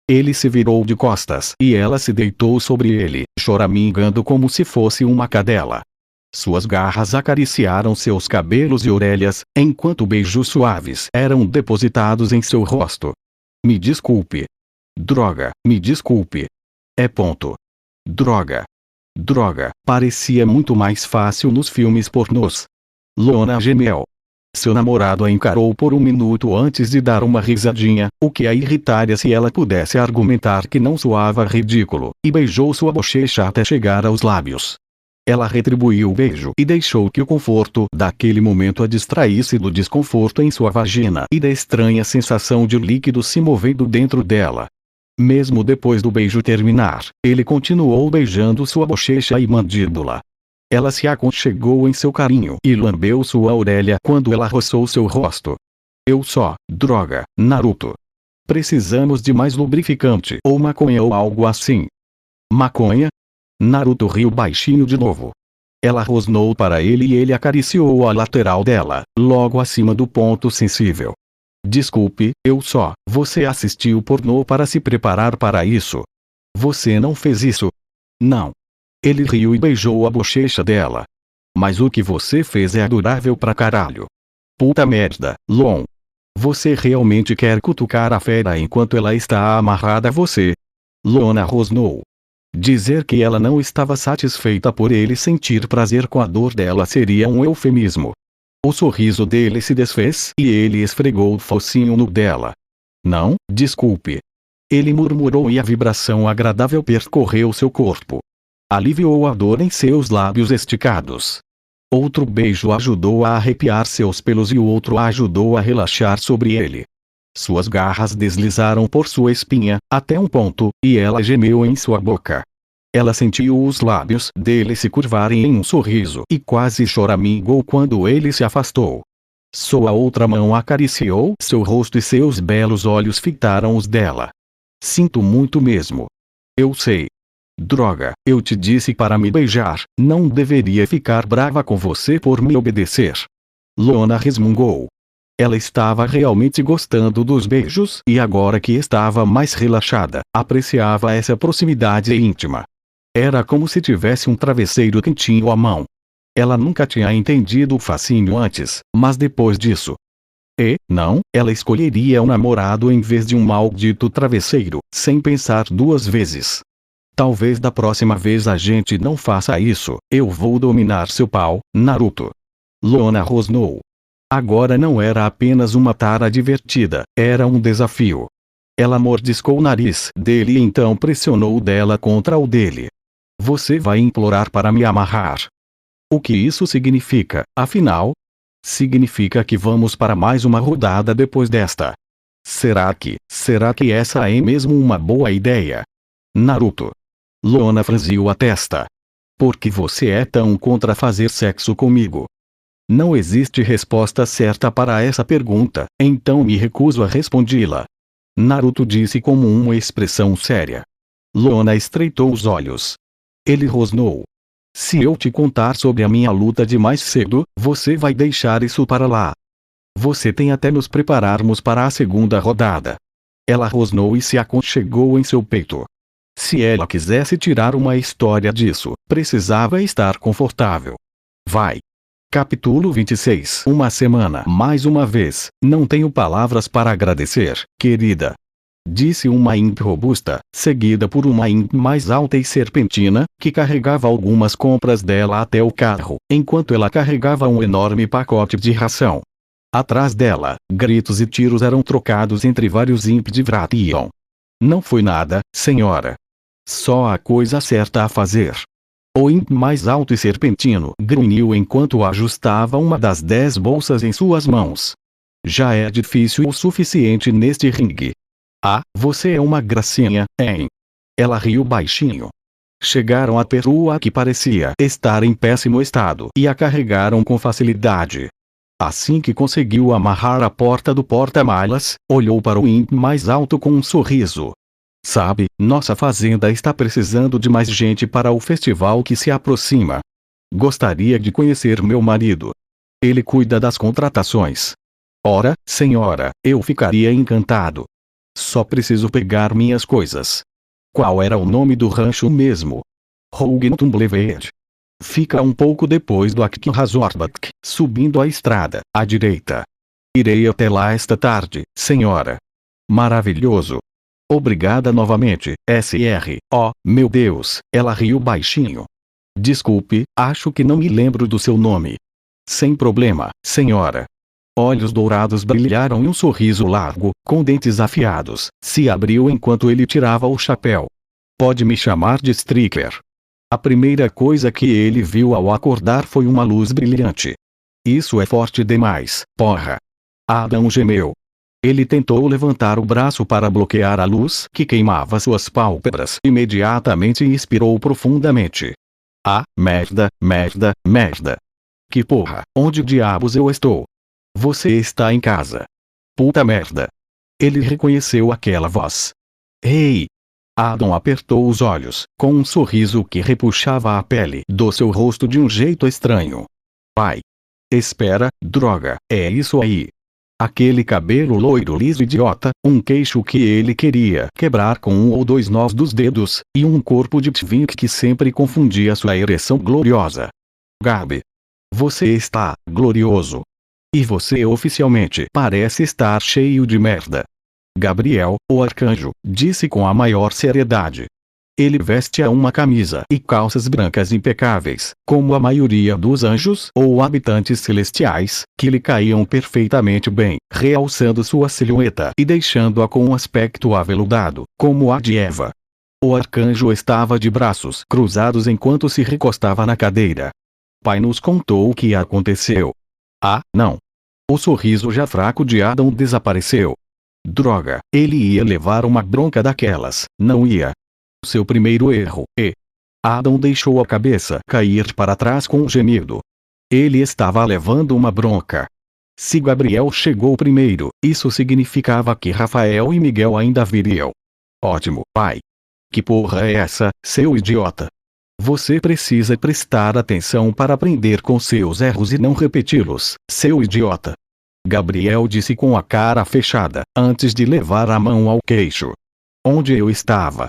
Ele se virou de costas e ela se deitou sobre ele, choramingando como se fosse uma cadela. Suas garras acariciaram seus cabelos e orelhas, enquanto beijos suaves eram depositados em seu rosto. Me desculpe. Droga, me desculpe. É ponto. Droga. Droga, parecia muito mais fácil nos filmes pornôs. Lona gemeu. Seu namorado a encarou por um minuto antes de dar uma risadinha, o que a irritaria se ela pudesse argumentar que não soava ridículo, e beijou sua bochecha até chegar aos lábios. Ela retribuiu o beijo e deixou que o conforto daquele momento a distraísse do desconforto em sua vagina e da estranha sensação de líquido se movendo dentro dela. Mesmo depois do beijo terminar, ele continuou beijando sua bochecha e mandíbula. Ela se aconchegou em seu carinho e lambeu sua orelha quando ela roçou seu rosto. Droga, Naruto. Precisamos de mais lubrificante ou maconha ou algo assim. Maconha? Naruto riu baixinho de novo. Ela rosnou para ele e ele acariciou a lateral dela, logo acima do ponto sensível. Desculpe, você assistiu pornô para se preparar para isso. Você não fez isso? Não. Ele riu e beijou a bochecha dela. Mas o que você fez é adorável pra caralho. Puta merda, Lon. Você realmente quer cutucar a fera enquanto ela está amarrada a você? Lona rosnou. Dizer que ela não estava satisfeita por ele sentir prazer com a dor dela seria um eufemismo. O sorriso dele se desfez e ele esfregou o focinho no dela. Não, desculpe. Ele murmurou e a vibração agradável percorreu seu corpo. Aliviou a dor em seus lábios esticados. Outro beijo ajudou a arrepiar seus pelos e o outro a ajudou a relaxar sobre ele. Suas garras deslizaram por sua espinha, até um ponto, e ela gemeu em sua boca. Ela sentiu os lábios dele se curvarem em um sorriso e quase choramingou quando ele se afastou. Sua outra mão acariciou seu rosto e seus belos olhos fitaram os dela. Sinto muito mesmo. Eu sei. Droga, eu te disse para me beijar, não deveria ficar brava com você por me obedecer. Lona resmungou. Ela estava realmente gostando dos beijos e agora que estava mais relaxada, apreciava essa proximidade íntima. Era como se tivesse um travesseiro quentinho à mão. Ela nunca tinha entendido o fascínio antes, mas depois disso. Não, ela escolheria um namorado em vez de um maldito travesseiro, sem pensar duas vezes. Talvez da próxima vez a gente não faça isso, eu vou dominar seu pau, Naruto. Lona rosnou. Agora não era apenas uma tara divertida, era um desafio. Ela mordiscou o nariz dele e então pressionou o dela contra o dele. Você vai implorar para me amarrar. O que isso significa, afinal? Significa que vamos para mais uma rodada depois desta. Será que essa é mesmo uma boa ideia? Naruto. Lona franziu a testa. Por que você é tão contra fazer sexo comigo? Não existe resposta certa para essa pergunta, então me recuso a respondê-la. Naruto disse com uma expressão séria. Lona estreitou os olhos. Ele rosnou. Se eu te contar sobre a minha luta de mais cedo, você vai deixar isso para lá. Você tem até nos prepararmos para a segunda rodada. Ela rosnou e se aconchegou em seu peito. Se ela quisesse tirar uma história disso, precisava estar confortável. Vai. Capítulo 26. Uma semana. Mais uma vez, não tenho palavras para agradecer, querida. Disse uma imp robusta, seguida por uma imp mais alta e serpentina, que carregava algumas compras dela até o carro, enquanto ela carregava um enorme pacote de ração. Atrás dela, gritos e tiros eram trocados entre vários imp de Vration. Não foi nada, senhora. Só a coisa certa a fazer. O imp mais alto e serpentino grunhiu enquanto ajustava uma das 10 bolsas em suas mãos. Já é difícil o suficiente neste ringue. Ah, você é uma gracinha, hein? Ela riu baixinho. Chegaram à perua que parecia estar em péssimo estado e a carregaram com facilidade. Assim que conseguiu amarrar a porta do porta-malas, olhou para o imp mais alto com um sorriso. Sabe, nossa fazenda está precisando de mais gente para o festival que se aproxima. Gostaria de conhecer meu marido. Ele cuida das contratações. Ora, senhora, eu ficaria encantado. Só preciso pegar minhas coisas. Qual era o nome do rancho mesmo? Hougton Boulevard. Fica um pouco depois do Aqui Razorback, subindo a estrada, à direita. Irei até lá esta tarde, senhora. Maravilhoso. Obrigada novamente, Sr. Oh, meu Deus, ela riu baixinho. Desculpe, acho que não me lembro do seu nome. Sem problema, senhora. Olhos dourados brilharam e um sorriso largo, com dentes afiados, se abriu enquanto ele tirava o chapéu. Pode me chamar de Stricker. A primeira coisa que ele viu ao acordar foi uma luz brilhante. Isso é forte demais, porra. Adam gemeu. Ele tentou levantar o braço para bloquear a luz que queimava suas pálpebras imediatamente e expirou profundamente. Ah, merda, merda, merda. Que porra, onde diabos eu estou? Você está em casa. Puta merda. Ele reconheceu aquela voz. Ei! Adam apertou os olhos, com um sorriso que repuxava a pele do seu rosto de um jeito estranho. Pai. Espera, droga, é isso aí. Aquele cabelo loiro liso idiota, um queixo que ele queria quebrar com um ou dois nós dos dedos, e um corpo de twink que sempre confundia sua ereção gloriosa. Gabi. Você está glorioso. E você oficialmente parece estar cheio de merda. Gabriel, o arcanjo, disse com a maior seriedade. Ele vestia uma camisa e calças brancas impecáveis, como a maioria dos anjos ou habitantes celestiais, que lhe caíam perfeitamente bem, realçando sua silhueta e deixando-a com um aspecto aveludado, como a de Eva. O arcanjo estava de braços cruzados enquanto se recostava na cadeira. Pai nos contou o que aconteceu. Ah, não. O sorriso já fraco de Adam desapareceu. Droga, ele ia levar uma bronca daquelas, não ia. Seu primeiro erro, e... Adam deixou a cabeça cair para trás com um gemido. Ele estava levando uma bronca. Se Gabriel chegou primeiro, isso significava que Rafael e Miguel ainda viriam. Ótimo, pai. Que porra é essa, seu idiota? Você precisa prestar atenção para aprender com seus erros e não repeti-los, seu idiota. Gabriel disse com a cara fechada, antes de levar a mão ao queixo. Onde eu estava?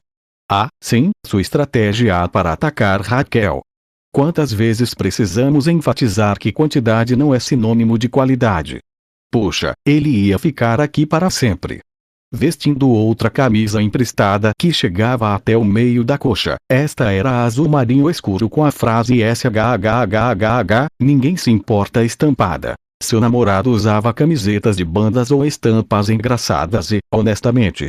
Ah, sim, sua estratégia para atacar Raquel. Quantas vezes precisamos enfatizar que quantidade não é sinônimo de qualidade? Puxa, ele ia ficar aqui para sempre. Vestindo outra camisa emprestada que chegava até o meio da coxa, esta era azul marinho escuro com a frase SHHHH, ninguém se importa estampada. Seu namorado usava camisetas de bandas ou estampas engraçadas e, honestamente,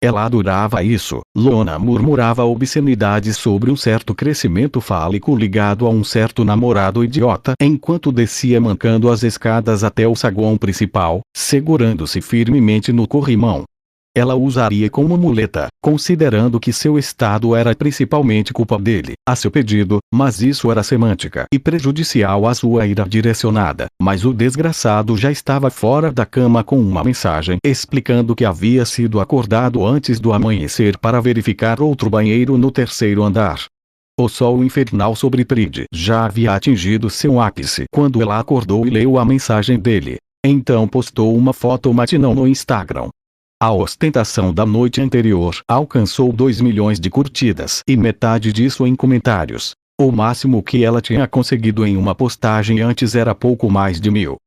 ela adorava isso. Lona murmurava obscenidades sobre um certo crescimento fálico ligado a um certo namorado idiota enquanto descia mancando as escadas até o saguão principal, segurando-se firmemente no corrimão. Ela usaria como muleta, considerando que seu estado era principalmente culpa dele, a seu pedido, mas isso era semântica e prejudicial à sua ira direcionada. Mas o desgraçado já estava fora da cama com uma mensagem explicando que havia sido acordado antes do amanhecer para verificar outro banheiro no terceiro andar. O sol infernal sobre Pride já havia atingido seu ápice quando ela acordou e leu a mensagem dele. Então postou uma foto matinal no Instagram. A ostentação da noite anterior alcançou 2 milhões de curtidas e metade disso em comentários. O máximo que ela tinha conseguido em uma postagem antes era pouco mais de 1000.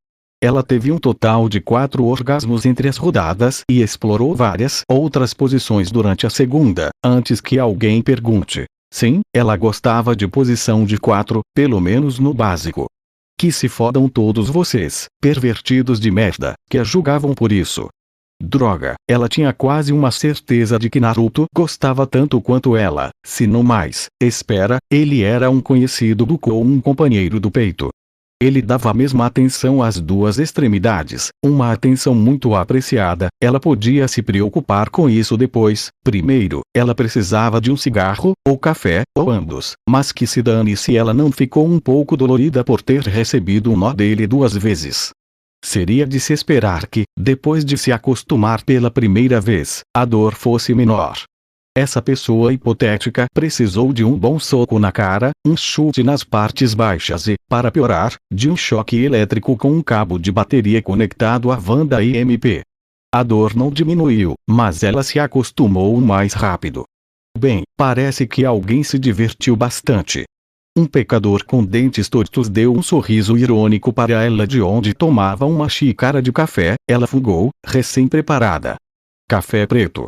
Ela teve um total de 4 orgasmos entre as rodadas e explorou várias outras posições durante a segunda, antes que alguém pergunte. Sim, ela gostava de posição de 4, pelo menos no básico. Que se fodam todos vocês, pervertidos de merda, que a julgavam por isso. Droga, ela tinha quase uma certeza de que Naruto gostava tanto quanto ela, se não mais. Espera, ele era um conhecido Goku ou um companheiro do peito. Ele dava a mesma atenção às duas extremidades, uma atenção muito apreciada. Ela podia se preocupar com isso depois. Primeiro, ela precisava de um cigarro, ou café, ou ambos, mas que se dane se ela não ficou um pouco dolorida por ter recebido um nó dele 2 vezes. Seria de se esperar que, depois de se acostumar pela primeira vez, a dor fosse menor. Essa pessoa hipotética precisou de um bom soco na cara, um chute nas partes baixas e, para piorar, de um choque elétrico com um cabo de bateria conectado à van da IMP. A dor não diminuiu, mas ela se acostumou mais rápido. Bem, parece que alguém se divertiu bastante. Um pecador com dentes tortos deu um sorriso irônico para ela de onde tomava uma xícara de café. Ela fugou, recém-preparada. Café preto.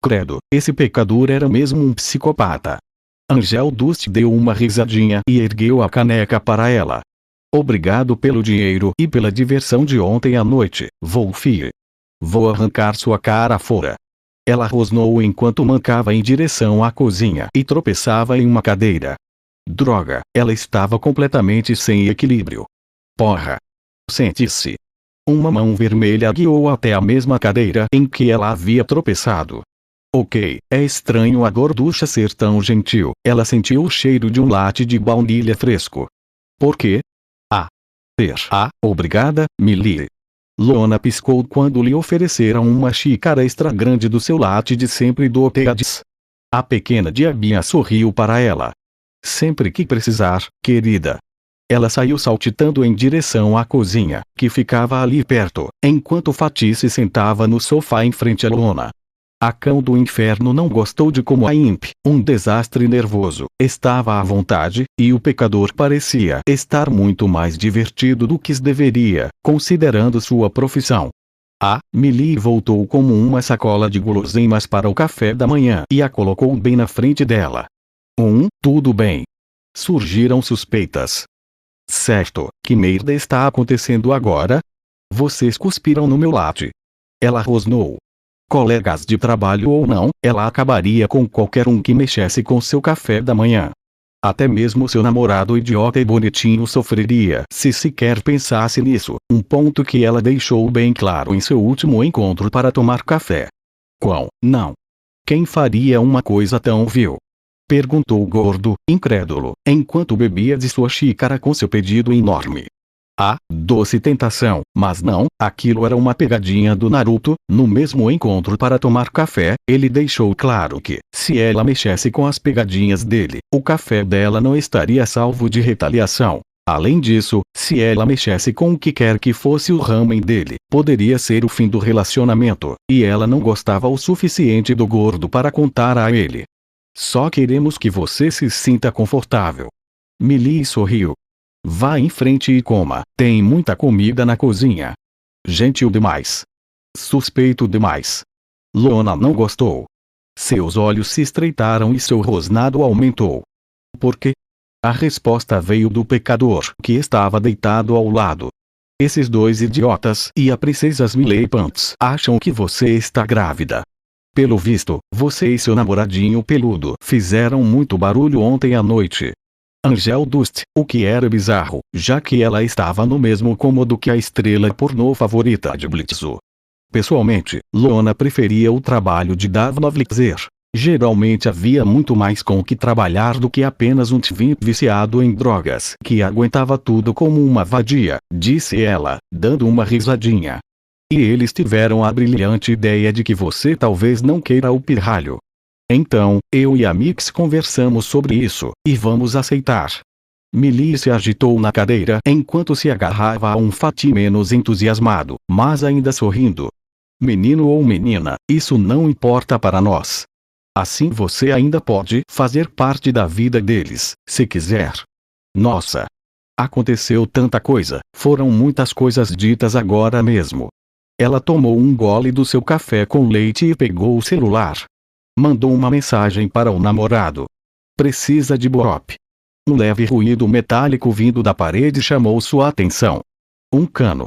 Credo, esse pecador era mesmo um psicopata. Angel Dust deu uma risadinha e ergueu a caneca para ela. Obrigado pelo dinheiro e pela diversão de ontem à noite, Wolfie. Vou arrancar sua cara fora. Ela rosnou enquanto mancava em direção à cozinha e tropeçava em uma cadeira. Droga, ela estava completamente sem equilíbrio. Porra! Sente-se. Uma mão vermelha guiou até a mesma cadeira em que ela havia tropeçado. Ok, é estranho a gorducha ser tão gentil. Ela sentiu o cheiro de um latte de baunilha fresco. Por quê? Obrigada, Millie. Lona piscou quando lhe ofereceram uma xícara extra grande do seu latte de sempre do Oteades. A pequena diabinha sorriu para ela. Sempre que precisar, querida. Ela saiu saltitando em direção à cozinha, que ficava ali perto, enquanto Fatih se sentava no sofá em frente a Lona. A cão do inferno não gostou de como a Imp, um desastre nervoso, estava à vontade, e o pecador parecia estar muito mais divertido do que deveria, considerando sua profissão. Millie voltou como uma sacola de guloseimas para o café da manhã e a colocou bem na frente dela. Tudo bem. Surgiram suspeitas. Certo, que merda está acontecendo agora? Vocês cuspiram no meu latte. Ela rosnou. Colegas de trabalho ou não, ela acabaria com qualquer um que mexesse com seu café da manhã. Até mesmo seu namorado idiota e bonitinho sofreria se sequer pensasse nisso, um ponto que ela deixou bem claro em seu último encontro para tomar café. Não. Quem faria uma coisa tão vil? Perguntou o gordo, incrédulo, enquanto bebia de sua xícara com seu pedido enorme. Doce tentação, mas não, aquilo era uma pegadinha do Naruto. No mesmo encontro para tomar café, ele deixou claro que, se ela mexesse com as pegadinhas dele, o café dela não estaria salvo de retaliação. Além disso, se ela mexesse com o que quer que fosse o ramen dele, poderia ser o fim do relacionamento, e ela não gostava o suficiente do gordo para contar a ele. Só queremos que você se sinta confortável. Millie sorriu. Vá em frente e coma, tem muita comida na cozinha. Gentil demais. Suspeito demais. Lona não gostou. Seus olhos se estreitaram e seu rosnado aumentou. Por quê? A resposta veio do pecador, que estava deitado ao lado. Esses dois idiotas e a princesa Millie Pants acham que você está grávida. Pelo visto, você e seu namoradinho peludo fizeram muito barulho ontem à noite. Angel Dust, o que era bizarro, já que ela estava no mesmo cômodo que a estrela pornô favorita de Blitzu. Pessoalmente, Lona preferia o trabalho de Davnovlitzer. Geralmente havia muito mais com o que trabalhar do que apenas um twin viciado em drogas que aguentava tudo como uma vadia, disse ela, dando uma risadinha. E eles tiveram a brilhante ideia de que você talvez não queira o pirralho. Então, eu e a Mix conversamos sobre isso, e vamos aceitar. Millie se agitou na cadeira enquanto se agarrava a um Fatih menos entusiasmado, mas ainda sorrindo. Menino ou menina, isso não importa para nós. Assim você ainda pode fazer parte da vida deles, se quiser. Nossa! Aconteceu tanta coisa, foram muitas coisas ditas agora mesmo. Ela tomou um gole do seu café com leite e pegou o celular. Mandou uma mensagem para o namorado. Precisa de bop. Um leve ruído metálico vindo da parede chamou sua atenção. Um cano.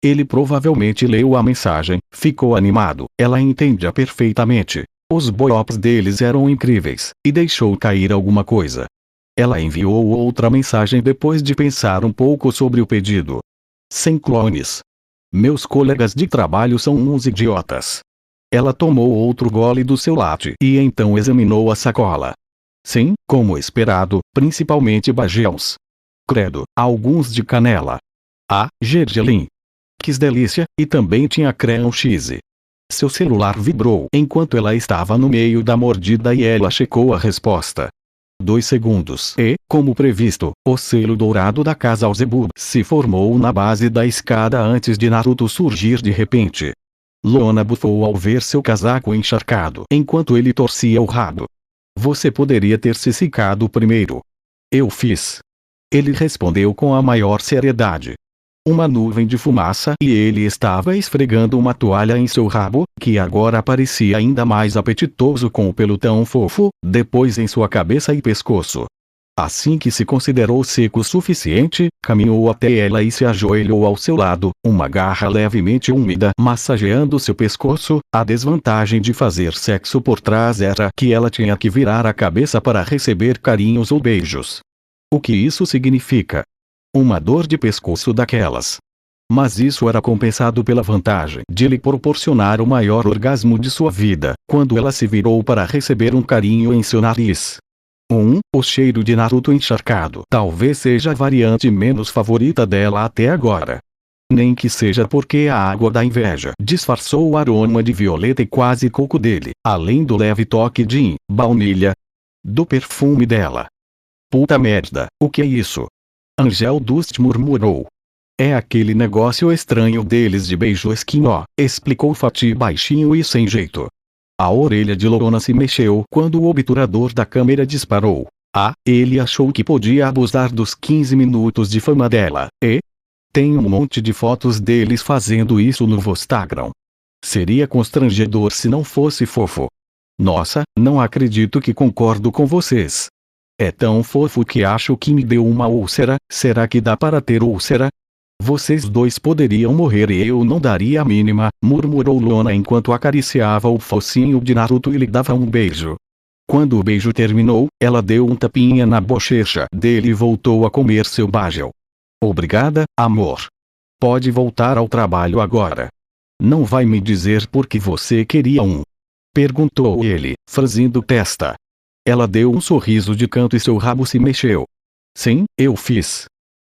Ele provavelmente leu a mensagem, ficou animado, ela entendia perfeitamente. Os bops deles eram incríveis, e deixou cair alguma coisa. Ela enviou outra mensagem depois de pensar um pouco sobre o pedido. Sem clones. Meus colegas de trabalho são uns idiotas. Ela tomou outro gole do seu latte e então examinou a sacola. Sim, como esperado, principalmente bagels. Credo, alguns de canela. Ah, gergelim. Que delícia, e também tinha cream cheese. Seu celular vibrou enquanto ela estava no meio da mordida e ela checou a resposta. 2 segundos e, como previsto, o selo dourado da casa Alzebub se formou na base da escada antes de Naruto surgir de repente. Lona bufou ao ver seu casaco encharcado enquanto ele torcia o rabo. Você poderia ter se secado primeiro. Eu fiz. Ele respondeu com a maior seriedade. Uma nuvem de fumaça e ele estava esfregando uma toalha em seu rabo, que agora parecia ainda mais apetitoso com o pelo tão fofo, depois em sua cabeça e pescoço. Assim que se considerou seco o suficiente, caminhou até ela e se ajoelhou ao seu lado, uma garra levemente úmida massageando seu pescoço. A desvantagem de fazer sexo por trás era que ela tinha que virar a cabeça para receber carinhos ou beijos. O que isso significa? Uma dor de pescoço daquelas. Mas isso era compensado pela vantagem de lhe proporcionar o maior orgasmo de sua vida, quando ela se virou para receber um carinho em seu nariz. O cheiro de Naruto encharcado talvez seja a variante menos favorita dela até agora. Nem que seja porque a água da inveja disfarçou o aroma de violeta e quase coco dele, além do leve toque de baunilha do perfume dela. Puta merda, o que é isso? Angel Dust murmurou. É aquele negócio estranho deles de beijo esquinó, explicou Fatih baixinho e sem jeito. A orelha de Lorona se mexeu quando o obturador da câmera disparou. Ele achou que podia abusar dos 15 minutos de fama dela, e tem um monte de fotos deles fazendo isso no Instagram. Seria constrangedor se não fosse fofo. Nossa, não acredito que concordo com vocês. É tão fofo que acho que me deu uma úlcera. Será que dá para ter úlcera? Vocês dois poderiam morrer e eu não daria a mínima, murmurou Lona enquanto acariciava o focinho de Naruto e lhe dava um beijo. Quando o beijo terminou, ela deu um tapinha na bochecha dele e voltou a comer seu bagel. Obrigada, amor. Pode voltar ao trabalho agora. Não vai me dizer por que você queria um? Perguntou ele, franzindo testa. Ela deu um sorriso de canto e seu rabo se mexeu. Sim, eu fiz.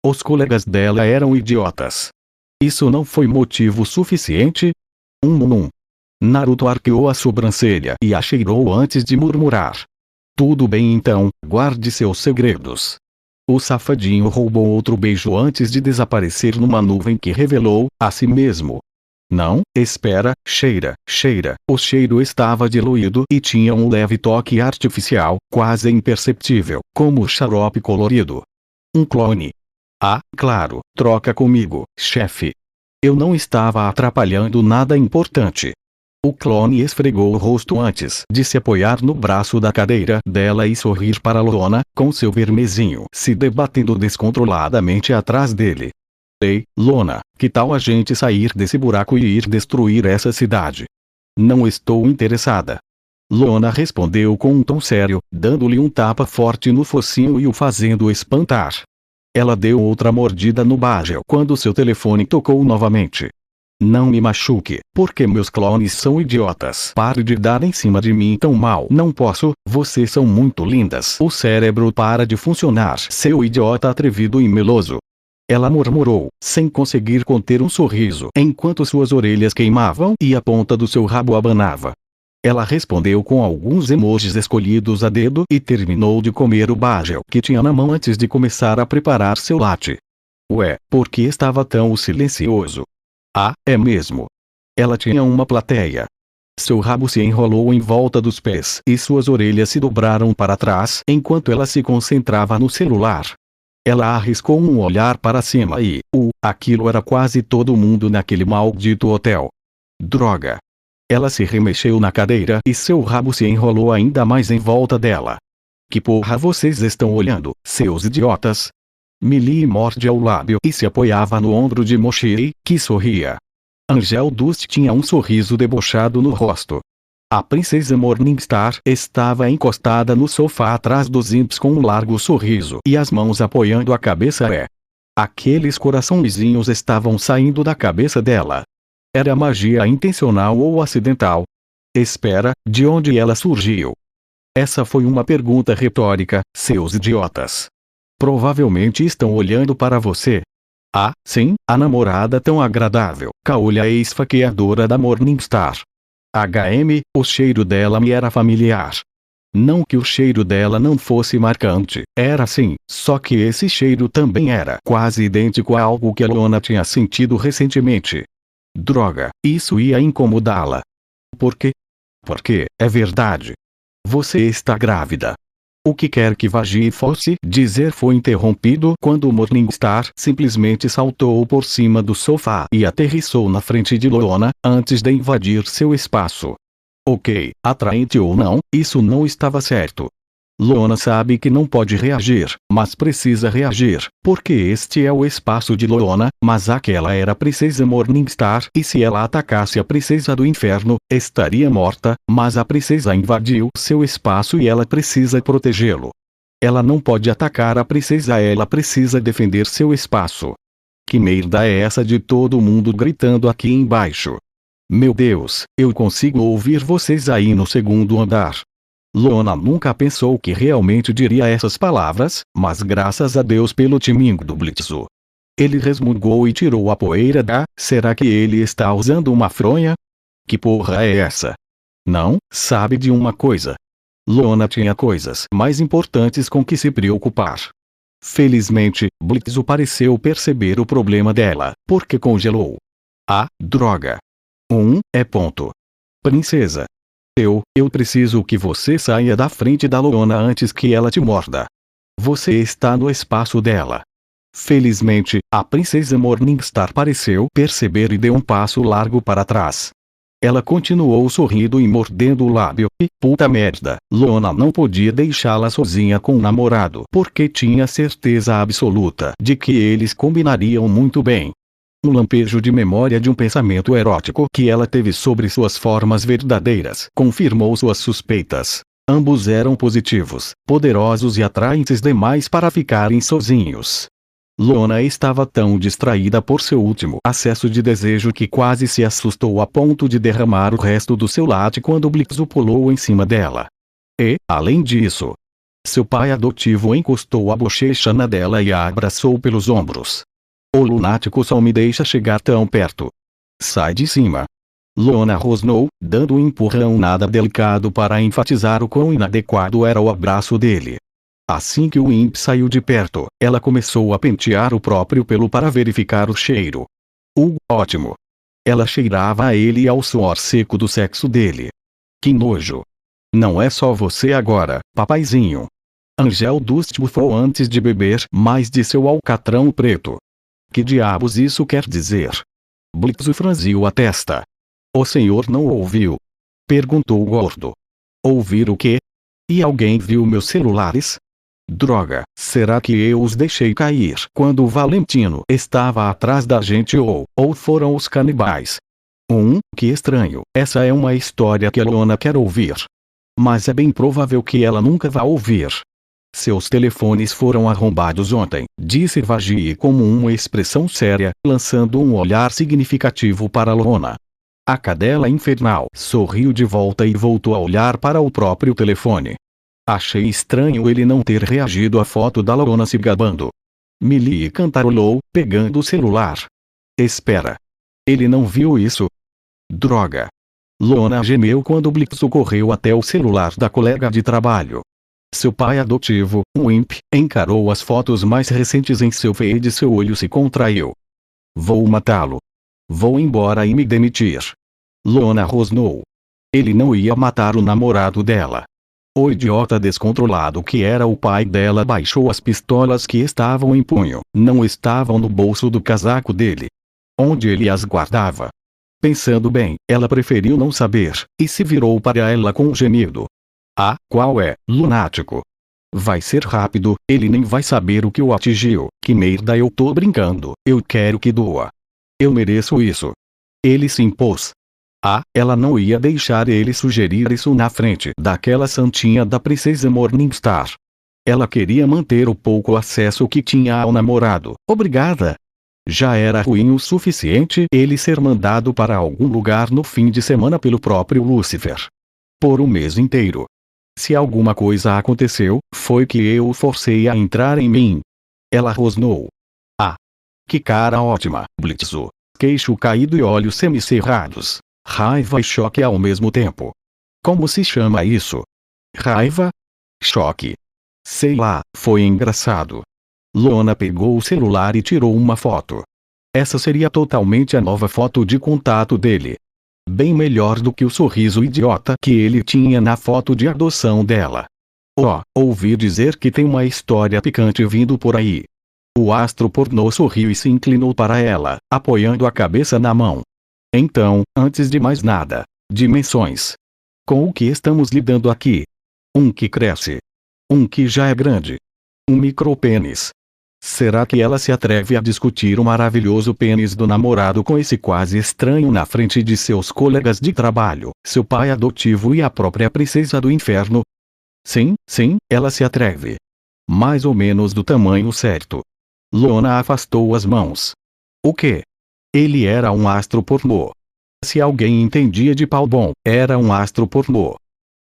Os colegas dela eram idiotas. Isso não foi motivo suficiente? Naruto arqueou a sobrancelha e a cheirou antes de murmurar. Tudo bem então, guarde seus segredos. O safadinho roubou outro beijo antes de desaparecer numa nuvem que revelou a si mesmo. Não, espera, cheira. O cheiro estava diluído e tinha um leve toque artificial, quase imperceptível, como xarope colorido. Um clone. Claro, troca comigo, chefe. Eu não estava atrapalhando nada importante. O clone esfregou o rosto antes de se apoiar no braço da cadeira dela e sorrir para Lona, com seu vermezinho se debatendo descontroladamente atrás dele. Ei, Lona, que tal a gente sair desse buraco e ir destruir essa cidade? Não estou interessada. Lona respondeu com um tom sério, dando-lhe um tapa forte no focinho e o fazendo espantar. Ela deu outra mordida no bagel quando seu telefone tocou novamente. Não me machuque, porque meus clones são idiotas. Pare de dar em cima de mim tão mal. Não posso, vocês são muito lindas. O cérebro para de funcionar, seu idiota atrevido e meloso. Ela murmurou, sem conseguir conter um sorriso, enquanto suas orelhas queimavam e a ponta do seu rabo abanava. Ela respondeu com alguns emojis escolhidos a dedo e terminou de comer o bagel que tinha na mão antes de começar a preparar seu latte. Ué, por que estava tão silencioso? É mesmo. Ela tinha uma plateia. Seu rabo se enrolou em volta dos pés e suas orelhas se dobraram para trás enquanto ela se concentrava no celular. Ela arriscou um olhar para cima e, aquilo era quase todo mundo naquele maldito hotel. Droga. Ela se remexeu na cadeira e seu rabo se enrolou ainda mais em volta dela. Que porra vocês estão olhando, seus idiotas? Millie morde ao lábio e se apoiava no ombro de Mochi, que sorria. Angel Dust tinha um sorriso debochado no rosto. A princesa Morningstar estava encostada no sofá atrás dos imps com um largo sorriso e as mãos apoiando a cabeça. Aqueles coraçõezinhos estavam saindo da cabeça dela. Era magia intencional ou acidental? Espera, de onde ela surgiu? Essa foi uma pergunta retórica, seus idiotas. Provavelmente estão olhando para você. Ah, sim, a namorada tão agradável, caolha esfaqueadora da Morningstar. O cheiro dela me era familiar. Não que o cheiro dela não fosse marcante, era sim, só que esse cheiro também era quase idêntico a algo que a Lona tinha sentido recentemente. Droga, isso ia incomodá-la. Por quê? Porque, é verdade. Você está grávida. O que quer que Vagi fosse dizer foi interrompido quando Morningstar simplesmente saltou por cima do sofá e aterrissou na frente de Lona, antes de invadir seu espaço. Ok, atraente ou não, isso não estava certo. Lona sabe que não pode reagir, mas precisa reagir, porque este é o espaço de Lona, mas aquela era a princesa Morningstar e se ela atacasse a princesa do inferno, estaria morta, mas a princesa invadiu seu espaço e ela precisa protegê-lo. Ela não pode atacar a princesa, ela precisa defender seu espaço. Que merda é essa de todo mundo gritando aqui embaixo? Meu Deus, eu consigo ouvir vocês aí no segundo andar. Lona nunca pensou que realmente diria essas palavras, mas graças a Deus pelo timingo do Blitzo. Ele resmungou e tirou a poeira da... Será que ele está usando uma fronha? Que porra é essa? Não, sabe de uma coisa. Lona tinha coisas mais importantes com que se preocupar. Felizmente, Blitzo pareceu perceber o problema dela, porque congelou. Ah, droga. Ponto. Princesa. Eu preciso que você saia da frente da Lona antes que ela te morda. Você está no espaço dela. Felizmente, a princesa Morningstar pareceu perceber e deu um passo largo para trás. Ela continuou sorrindo e mordendo o lábio, e puta merda, Lona não podia deixá-la sozinha com o namorado porque tinha certeza absoluta de que eles combinariam muito bem. Um lampejo de memória de um pensamento erótico que ela teve sobre suas formas verdadeiras confirmou suas suspeitas. Ambos eram positivos, poderosos e atraentes demais para ficarem sozinhos. Lona estava tão distraída por seu último acesso de desejo que quase se assustou a ponto de derramar o resto do seu latte quando Blitzo pulou em cima dela. E, além disso, seu pai adotivo encostou a bochecha na dela e a abraçou pelos ombros. O lunático só me deixa chegar tão perto. Sai de cima. Lona rosnou, dando um empurrão nada delicado para enfatizar o quão inadequado era o abraço dele. Assim que o imp saiu de perto, ela começou a pentear o próprio pelo para verificar o cheiro. Ótimo. Ela cheirava a ele e ao suor seco do sexo dele. Que nojo. Não é só você agora, papaizinho. Angel Dust bufou antes de beber mais de seu alcatrão preto. Que diabos isso quer dizer? Blitzo franziu a testa. O senhor não ouviu? Perguntou o gordo. Ouvir o quê? E alguém viu meus celulares? Droga, será que eu os deixei cair quando o Valentino estava atrás da gente ou foram os canibais? Que estranho, essa é uma história que a Lona quer ouvir. Mas é bem provável que ela nunca vá ouvir. Seus telefones foram arrombados ontem, disse Vagi como uma expressão séria, lançando um olhar significativo para Lona. A cadela infernal sorriu de volta e voltou a olhar para o próprio telefone. Achei estranho ele não ter reagido à foto da Lona se gabando. Millie cantarolou, pegando o celular. Espera. Ele não viu isso? Droga. Lona gemeu quando Blitzo correu até o celular da colega de trabalho. Seu pai adotivo, um imp, encarou as fotos mais recentes em seu feed e seu olho se contraiu. Vou matá-lo. Vou embora e me demitir. Lona rosnou. Ele não ia matar o namorado dela. O idiota descontrolado que era o pai dela baixou as pistolas que estavam em punho. Não estavam no bolso do casaco dele. Onde ele as guardava? Pensando bem, ela preferiu não saber, e se virou para ela com um gemido. Ah, qual é, lunático? Vai ser rápido, ele nem vai saber o que o atingiu. Que merda, eu tô brincando, eu quero que doa. Eu mereço isso. Ele se impôs. Ela não ia deixar ele sugerir isso na frente daquela santinha da princesa Morningstar. Ela queria manter o pouco acesso que tinha ao namorado. Obrigada. Já era ruim o suficiente ele ser mandado para algum lugar no fim de semana pelo próprio Lucifer. Por um mês inteiro. Se alguma coisa aconteceu, foi que eu o forcei a entrar em mim. Ela rosnou. Que cara ótima, Blitzo. Queixo caído e olhos semicerrados. Raiva e choque ao mesmo tempo. Como se chama isso? Raiva? Choque. Sei lá, foi engraçado. Lona pegou o celular e tirou uma foto. Essa seria totalmente a nova foto de contato dele. Bem melhor do que o sorriso idiota que ele tinha na foto de adoção dela. Ouvi dizer que tem uma história picante vindo por aí. O astro pornô sorriu e se inclinou para ela, apoiando a cabeça na mão. Então, antes de mais nada, dimensões. Com o que estamos lidando aqui? Um que cresce. Um que já é grande. Um micropênis. Será que ela se atreve a discutir o maravilhoso pênis do namorado com esse quase estranho na frente de seus colegas de trabalho, seu pai adotivo e a própria princesa do inferno? Sim, ela se atreve. Mais ou menos do tamanho certo. Lona afastou as mãos. O quê? Ele era um astro pornô. Se alguém entendia de pau bom, era um astro pornô.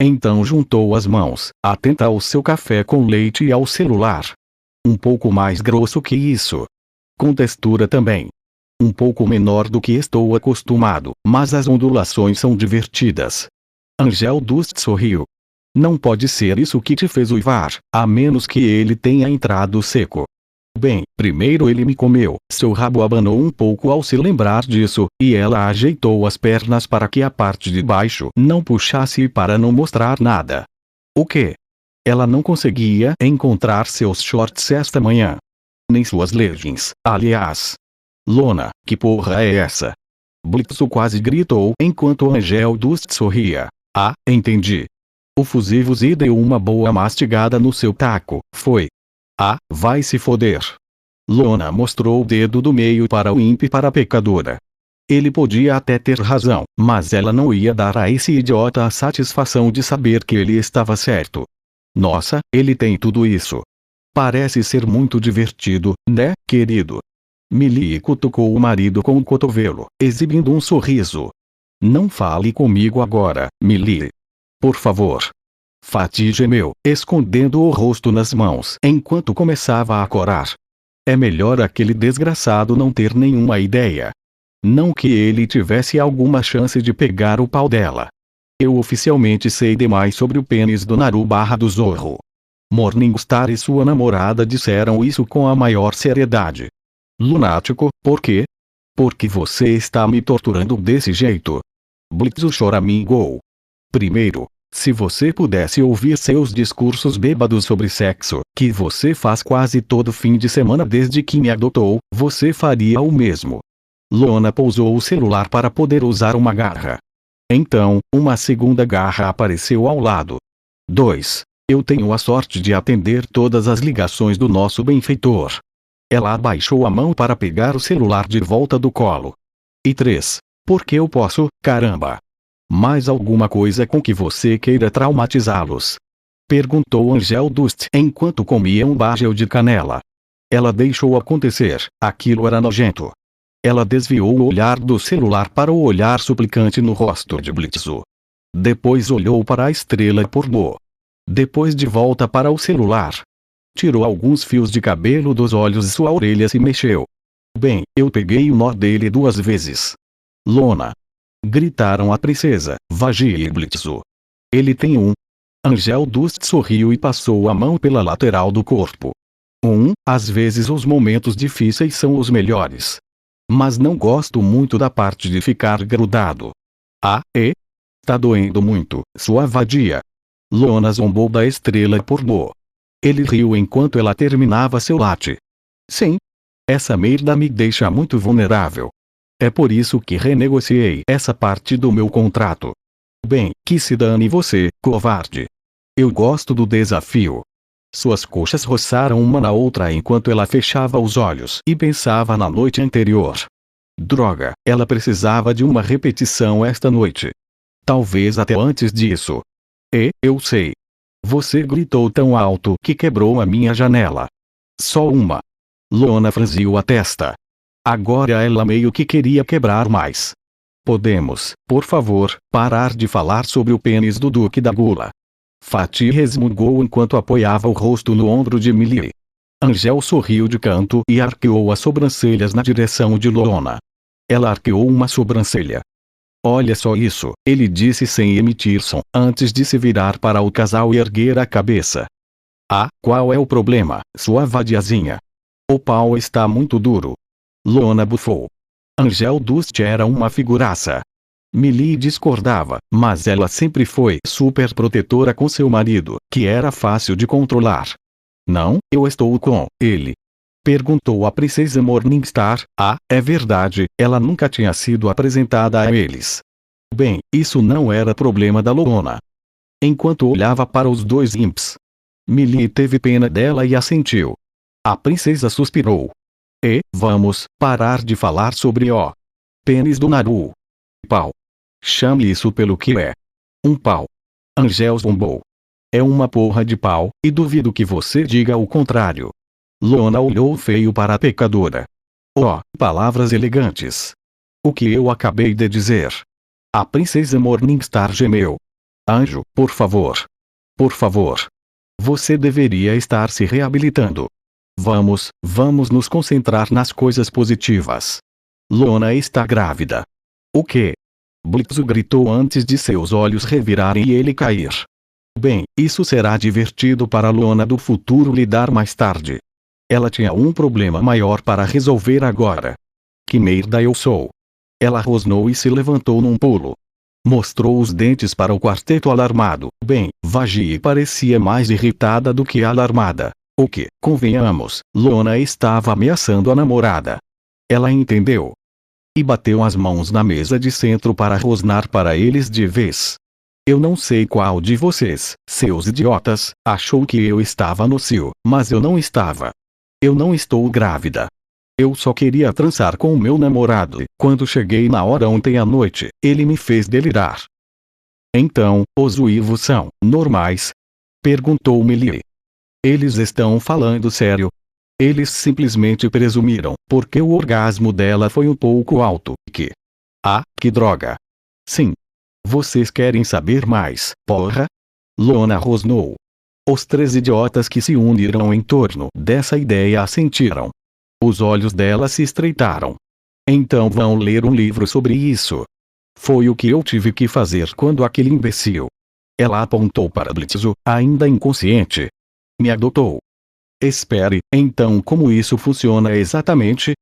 Então juntou as mãos, atenta ao seu café com leite e ao celular. Um pouco mais grosso que isso. Com textura também. Um pouco menor do que estou acostumado, mas as ondulações são divertidas. Angel Dust sorriu. Não pode ser isso que te fez uivar, a menos que ele tenha entrado seco. Bem, primeiro ele me comeu. Seu rabo abanou um pouco ao se lembrar disso, e ela ajeitou as pernas para que a parte de baixo não puxasse e para não mostrar nada. O quê? Ela não conseguia encontrar seus shorts esta manhã. Nem suas leggings, aliás. Lona, que porra é essa? Blitzo quase gritou enquanto Angel Dust sorria. Entendi. O fusivo Z deu uma boa mastigada no seu taco, foi. Vai se foder. Lona mostrou o dedo do meio para o ímpio e para a pecadora. Ele podia até ter razão, mas ela não ia dar a esse idiota a satisfação de saber que ele estava certo. Nossa, ele tem tudo isso. Parece ser muito divertido, né, querido? Millie cutucou o marido com o cotovelo, exibindo um sorriso. Não fale comigo agora, Millie. Por favor. Fatih gemeu, escondendo o rosto nas mãos enquanto começava a corar. É melhor aquele desgraçado não ter nenhuma ideia. Não que ele tivesse alguma chance de pegar o pau dela. Eu oficialmente sei demais sobre o pênis do Naru/do Zorro. Morningstar e sua namorada disseram isso com a maior seriedade. Lunático, por quê? Porque você está me torturando desse jeito. Blitzo choramingou. Primeiro, se você pudesse ouvir seus discursos bêbados sobre sexo, que você faz quase todo fim de semana desde que me adotou, você faria o mesmo. Lona pousou o celular para poder usar uma garra. Então, uma segunda garra apareceu ao lado. 2. Eu tenho a sorte de atender todas as ligações do nosso benfeitor. Ela abaixou a mão para pegar o celular de volta do colo. E 3. Porque eu posso, caramba. Mais alguma coisa com que você queira traumatizá-los? Perguntou Angel Dust enquanto comia um bagel de canela. Ela deixou acontecer, aquilo era nojento. Ela desviou o olhar do celular para o olhar suplicante no rosto de Blitzo. Depois olhou para a estrela pornô. Depois de volta para o celular. Tirou alguns fios de cabelo dos olhos e sua orelha se mexeu. Bem, eu peguei o nó dele 2 vezes. Lona. Gritaram a princesa, Vagi e Blitzo. Ele tem um. Angel Dust sorriu e passou a mão pela lateral do corpo. Às vezes os momentos difíceis são os melhores. Mas não gosto muito da parte de ficar grudado. Tá doendo muito, sua vadia. Lona zombou da estrela pornô. Ele riu enquanto ela terminava seu latte. Sim. Essa merda me deixa muito vulnerável. É por isso que renegociei essa parte do meu contrato. Bem, que se dane você, covarde. Eu gosto do desafio. Suas coxas roçaram uma na outra enquanto ela fechava os olhos e pensava na noite anterior. Droga, ela precisava de uma repetição esta noite. Talvez até antes disso. Eu sei. Você gritou tão alto que quebrou a minha janela. Só uma. Lona franziu a testa. Agora ela meio que queria quebrar mais. Podemos, por favor, parar de falar sobre o pênis do Duque da Gula? Fatih resmungou enquanto apoiava o rosto no ombro de Millie. Angel sorriu de canto e arqueou as sobrancelhas na direção de Lona. Ela arqueou uma sobrancelha. Olha só isso, ele disse sem emitir som, antes de se virar para o casal e erguer a cabeça. Ah, qual é o problema, sua vadiazinha? O pau está muito duro. Lona bufou. Angel Dust era uma figuraça. Millie discordava, mas ela sempre foi super protetora com seu marido, que era fácil de controlar. Não, eu estou com ele. Perguntou a princesa Morningstar. Ah, é verdade, ela nunca tinha sido apresentada a eles. Bem, isso não era problema da Lona. Enquanto olhava para os dois imps, Millie teve pena dela e assentiu. A princesa suspirou. Vamos parar de falar sobre o pênis do Naru. Pau. Chame isso pelo que é. Um pau. Angel zombou. É uma porra de pau, e duvido que você diga o contrário. Lona olhou feio para a pecadora. Oh, palavras elegantes. O que eu acabei de dizer? A princesa Morningstar gemeu. Anjo, por favor. Por favor. Você deveria estar se reabilitando. Vamos nos concentrar nas coisas positivas. Lona está grávida. O quê? Blitzo gritou antes de seus olhos revirarem e ele cair. Bem, isso será divertido para Lona do futuro lidar mais tarde. Ela tinha um problema maior para resolver agora. Que merda eu sou? Ela rosnou e se levantou num pulo. Mostrou os dentes para o quarteto alarmado. Bem, Vajie parecia mais irritada do que alarmada. O que, convenhamos, Lona estava ameaçando a namorada. Ela entendeu. E bateu as mãos na mesa de centro para rosnar para eles de vez. Eu não sei qual de vocês, seus idiotas, achou que eu estava no cio, mas eu não estava. Eu não estou grávida. Eu só queria transar com o meu namorado e, quando cheguei na hora ontem à noite, ele me fez delirar. Então, os uivos são normais? Perguntou Millie. Eles estão falando sério? Eles simplesmente presumiram, porque o orgasmo dela foi um pouco alto, que... Ah, que droga. Sim. Vocês querem saber mais, porra? Lona rosnou. Os três idiotas que se uniram em torno dessa ideia assentiram. Os olhos dela se estreitaram. Então vão ler um livro sobre isso. Foi o que eu tive que fazer quando aquele imbecil. Ela apontou para Blitzo, ainda inconsciente. Me adotou. Espere, então como isso funciona exatamente?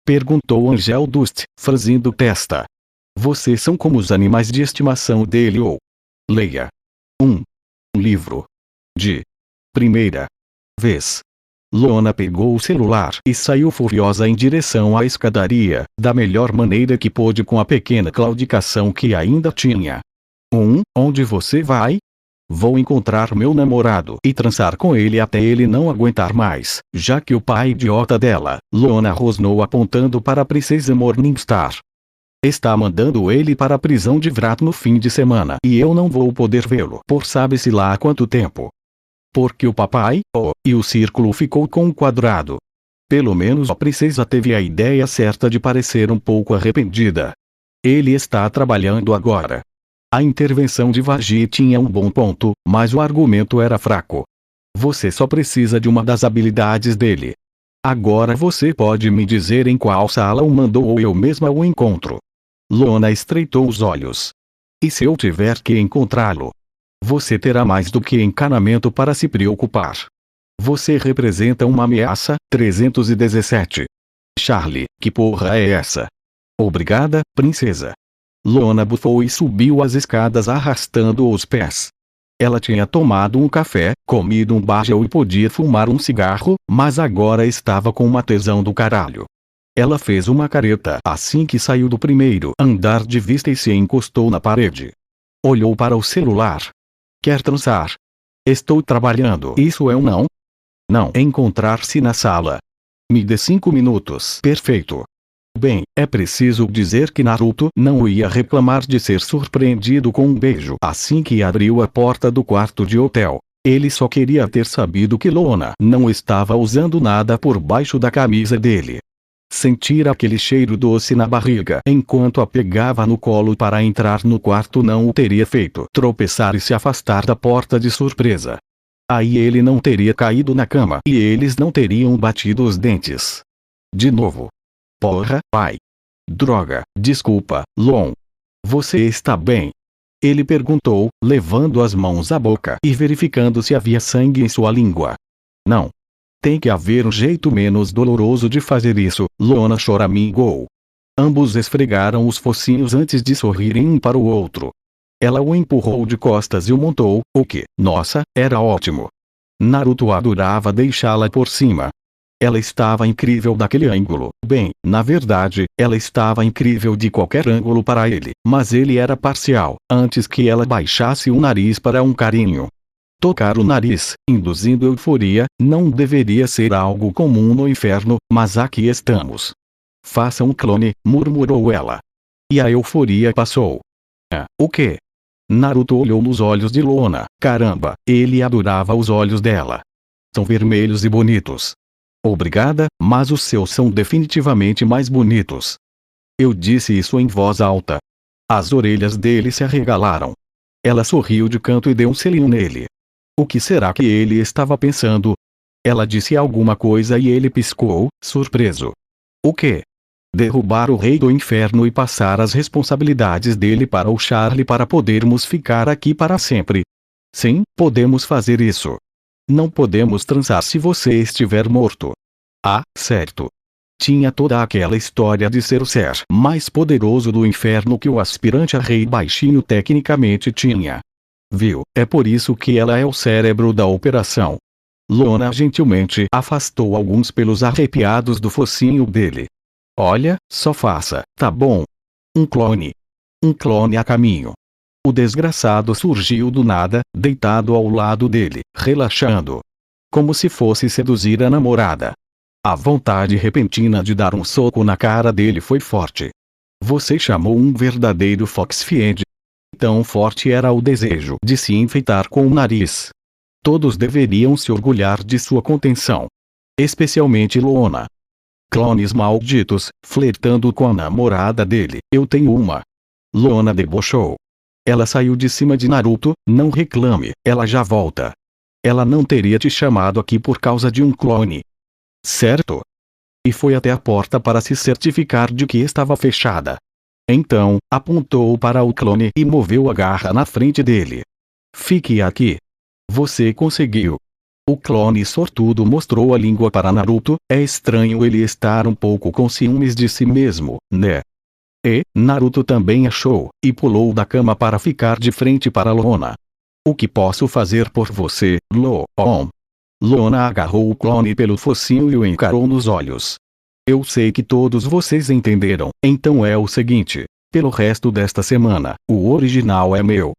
Perguntou Angel Dust, franzindo testa. Vocês são como os animais de estimação dele ou... Leia. Um livro. De primeira vez. Lona pegou o celular e saiu furiosa em direção à escadaria, da melhor maneira que pôde com a pequena claudicação que ainda tinha. Onde você vai? Vou encontrar meu namorado e transar com ele até ele não aguentar mais, já que o pai idiota dela, Lona rosnou apontando para a princesa Morningstar. Está mandando ele para a prisão de Vrat no fim de semana e eu não vou poder vê-lo por sabe-se lá há quanto tempo. Porque o papai, e o círculo ficou com um quadrado. Pelo menos a princesa teve a ideia certa de parecer um pouco arrependida. Ele está trabalhando agora. A intervenção de Vajie tinha um bom ponto, mas o argumento era fraco. Você só precisa de uma das habilidades dele. Agora você pode me dizer em qual sala o mandou ou eu mesma o encontro. Lona estreitou os olhos. E se eu tiver que encontrá-lo? Você terá mais do que encanamento para se preocupar. Você representa uma ameaça. 317. Charlie, que porra é essa? Obrigada, princesa. Lona bufou e subiu as escadas arrastando os pés. Ela tinha tomado um café, comido um bajel e podia fumar um cigarro, mas agora estava com uma tesão do caralho. Ela fez uma careta assim que saiu do primeiro andar de vista e se encostou na parede. Olhou para o celular. Quer transar? Estou trabalhando. Isso é um não? Não. Encontrar-se na sala. Me dê 5 minutos. Perfeito. Bem, é preciso dizer que Naruto não ia reclamar de ser surpreendido com um beijo assim que abriu a porta do quarto de hotel. Ele só queria ter sabido que Lona não estava usando nada por baixo da camisa dele. Sentir aquele cheiro doce na barriga enquanto a pegava no colo para entrar no quarto não o teria feito tropeçar e se afastar da porta de surpresa. Aí ele não teria caído na cama e eles não teriam batido os dentes. De novo. Porra, pai. Droga, desculpa, Lon. Você está bem? Ele perguntou, levando as mãos à boca e verificando se havia sangue em sua língua. Não. Tem que haver um jeito menos doloroso de fazer isso, Lona choramingou. Ambos esfregaram os focinhos antes de sorrirem um para o outro. Ela o empurrou de costas e o montou, o que, nossa, era ótimo. Naruto adorava deixá-la por cima. Ela estava incrível daquele ângulo. Bem, na verdade, ela estava incrível de qualquer ângulo para ele, mas ele era parcial, antes que ela baixasse o nariz para um carinho. Tocar o nariz, induzindo euforia, não deveria ser algo comum no inferno, mas aqui estamos. Faça um clone, murmurou ela. E a euforia passou. O quê? Naruto olhou nos olhos de Lona. Caramba, ele adorava os olhos dela. São vermelhos e bonitos. Obrigada, mas os seus são definitivamente mais bonitos. Eu disse isso em voz alta. As orelhas dele se arregalaram. Ela sorriu de canto e deu um selinho nele. O que será que ele estava pensando? Ela disse alguma coisa e ele piscou, surpreso. O quê? Derrubar o rei do inferno e passar as responsabilidades dele para o Charlie para podermos ficar aqui para sempre. Sim, podemos fazer isso. Não podemos transar se você estiver morto. Ah, certo. Tinha toda aquela história de ser o ser mais poderoso do inferno que o aspirante a rei baixinho tecnicamente tinha. Viu, é por isso que ela é o cérebro da operação. Lona gentilmente afastou alguns pelos arrepiados do focinho dele. Olha, só faça, tá bom? Um clone. Um clone a caminho. O desgraçado surgiu do nada, deitado ao lado dele, relaxando. Como se fosse seduzir a namorada. A vontade repentina de dar um soco na cara dele foi forte. Você chamou um verdadeiro Foxfiend. Tão forte era o desejo de se enfeitar com o nariz. Todos deveriam se orgulhar de sua contenção. Especialmente Lona. Clones malditos, flertando com a namorada dele. Eu tenho uma. Lona debochou. Ela saiu de cima de Naruto, não reclame, ela já volta. Ela não teria te chamado aqui por causa de um clone. Certo? E foi até a porta para se certificar de que estava fechada. Então, apontou para o clone e moveu a garra na frente dele. Fique aqui. Você conseguiu. O clone sortudo mostrou a língua para Naruto. É estranho ele estar um pouco com ciúmes de si mesmo, né? E, Naruto também achou, e pulou da cama para ficar de frente para Lona. O que posso fazer por você, Lon? Lona agarrou o clone pelo focinho e o encarou nos olhos. Eu sei que todos vocês entenderam, então é o seguinte. Pelo resto desta semana, o original é meu.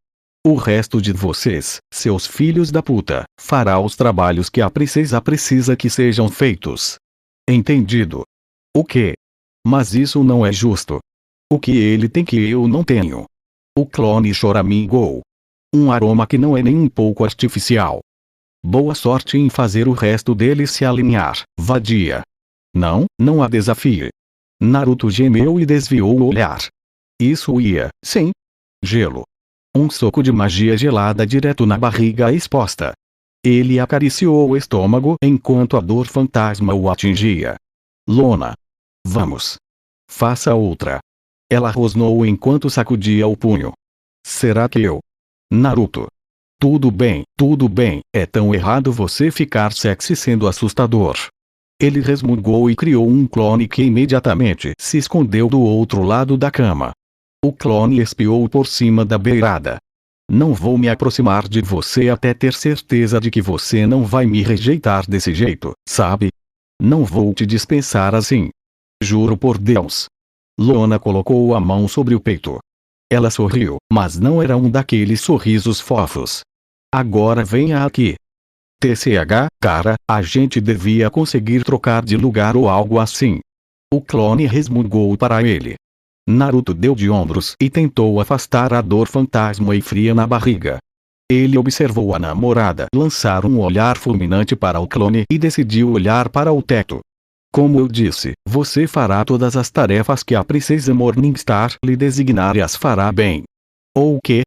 O resto de vocês, seus filhos da puta, fará os trabalhos que a princesa precisa que sejam feitos. Entendido? O quê? Mas isso não é justo. O que ele tem que eu não tenho? O clone choramingou. Um aroma que não é nem um pouco artificial. Boa sorte em fazer o resto dele se alinhar, vadia. Não a desafie. Naruto gemeu e desviou o olhar. Isso ia, sim. Gelo. Um soco de magia gelada direto na barriga exposta. Ele acariciou o estômago enquanto a dor fantasma o atingia. Lona. Vamos. Faça outra. Ela rosnou enquanto sacudia o punho. Será que eu? Naruto. Tudo bem, é tão errado você ficar sexy sendo assustador. Ele resmungou e criou um clone que imediatamente se escondeu do outro lado da cama. O clone espiou por cima da beirada. Não vou me aproximar de você até ter certeza de que você não vai me rejeitar desse jeito, sabe? Não vou te dispensar assim. Juro por Deus. Lona colocou a mão sobre o peito. Ela sorriu, mas não era um daqueles sorrisos fofos. Agora venha aqui. TCH, cara, a gente devia conseguir trocar de lugar ou algo assim. O clone resmungou para ele. Naruto deu de ombros e tentou afastar a dor fantasma e fria na barriga. Ele observou a namorada lançar um olhar fulminante para o clone e decidiu olhar para o teto. Como eu disse, você fará todas as tarefas que a Princesa Morningstar lhe designar e as fará bem. Ou o quê?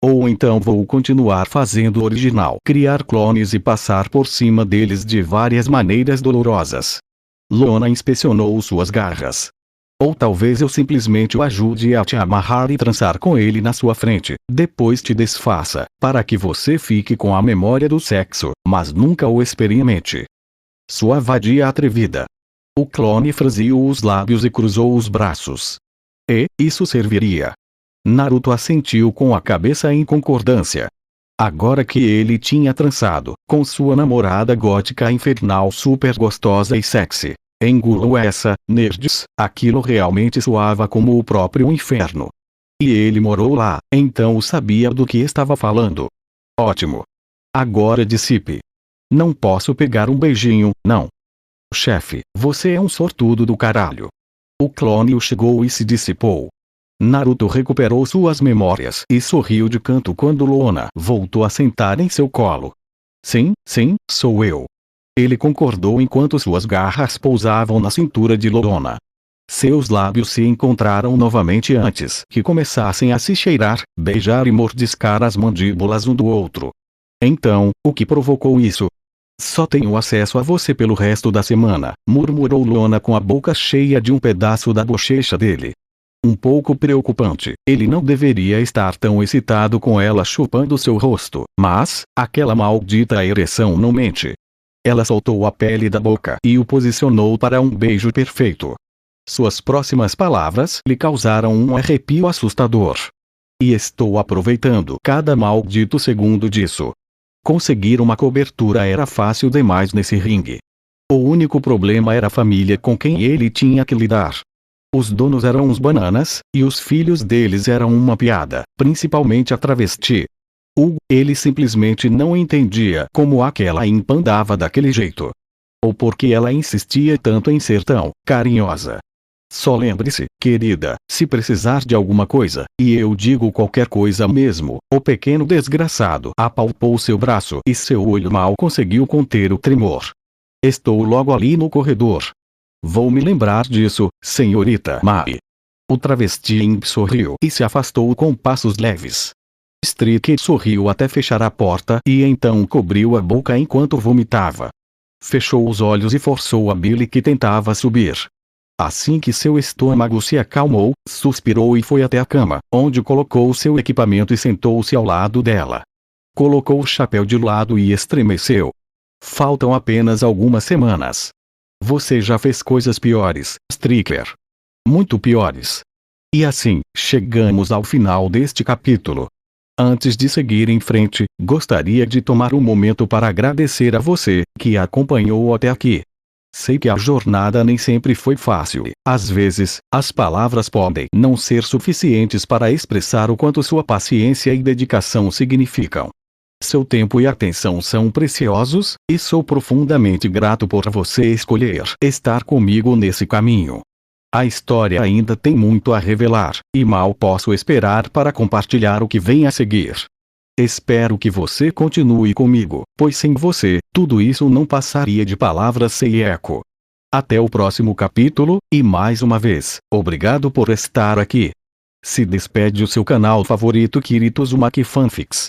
Ou então vou continuar fazendo o original, criar clones e passar por cima deles de várias maneiras dolorosas. Lona inspecionou suas garras. Ou talvez eu simplesmente o ajude a te amarrar e trançar com ele na sua frente, depois te desfaça, para que você fique com a memória do sexo, mas nunca o experimente. Sua vadia atrevida. O clone franziu os lábios e cruzou os braços. E, isso serviria. Naruto assentiu com a cabeça em concordância. Agora que ele tinha trançado, com sua namorada gótica infernal super gostosa e sexy. Engulam essa, nerds, aquilo realmente soava como o próprio inferno. E ele morou lá, então sabia do que estava falando. Ótimo. Agora dissipe. Não posso pegar um beijinho, não. Chefe, você é um sortudo do caralho. O clone chegou e se dissipou. Naruto recuperou suas memórias e sorriu de canto quando Lona voltou a sentar em seu colo. Sim, sou eu. Ele concordou enquanto suas garras pousavam na cintura de Lona. Seus lábios se encontraram novamente antes que começassem a se cheirar, beijar e mordiscar as mandíbulas um do outro. Então, o que provocou isso? Só tenho acesso a você pelo resto da semana, murmurou Lona com a boca cheia de um pedaço da bochecha dele. Um pouco preocupante, ele não deveria estar tão excitado com ela chupando seu rosto, mas, aquela maldita ereção não mente. Ela soltou a pele da boca e o posicionou para um beijo perfeito. Suas próximas palavras lhe causaram um arrepio assustador. E estou aproveitando cada maldito segundo disso. Conseguir uma cobertura era fácil demais nesse ringue. O único problema era a família com quem ele tinha que lidar. Os donos eram uns bananas, e os filhos deles eram uma piada, principalmente a travesti. Ele simplesmente não entendia como aquela impa andava daquele jeito. Ou porque ela insistia tanto em ser tão carinhosa. Só lembre-se, querida, se precisar de alguma coisa, e eu digo qualquer coisa mesmo, o pequeno desgraçado apalpou seu braço e seu olho mal conseguiu conter o tremor. Estou logo ali no corredor. Vou me lembrar disso, senhorita Mai. O travesti imp sorriu e se afastou com passos leves. Streaker sorriu até fechar a porta e então cobriu a boca enquanto vomitava. Fechou os olhos e forçou a bile que tentava subir. Assim que seu estômago se acalmou, suspirou e foi até a cama, onde colocou seu equipamento e sentou-se ao lado dela. Colocou o chapéu de lado e estremeceu. Faltam apenas algumas semanas. Você já fez coisas piores, Streaker. Muito piores. E assim, chegamos ao final deste capítulo. Antes de seguir em frente, gostaria de tomar um momento para agradecer a você, que acompanhou até aqui. Sei que a jornada nem sempre foi fácil e, às vezes, as palavras podem não ser suficientes para expressar o quanto sua paciência e dedicação significam. Seu tempo e atenção são preciosos, e sou profundamente grato por você escolher estar comigo nesse caminho. A história ainda tem muito a revelar, e mal posso esperar para compartilhar o que vem a seguir. Espero que você continue comigo, pois sem você, tudo isso não passaria de palavras sem eco. Até o próximo capítulo, e mais uma vez, obrigado por estar aqui. Se despede o seu canal favorito Kirito Uzumaki Fanfics.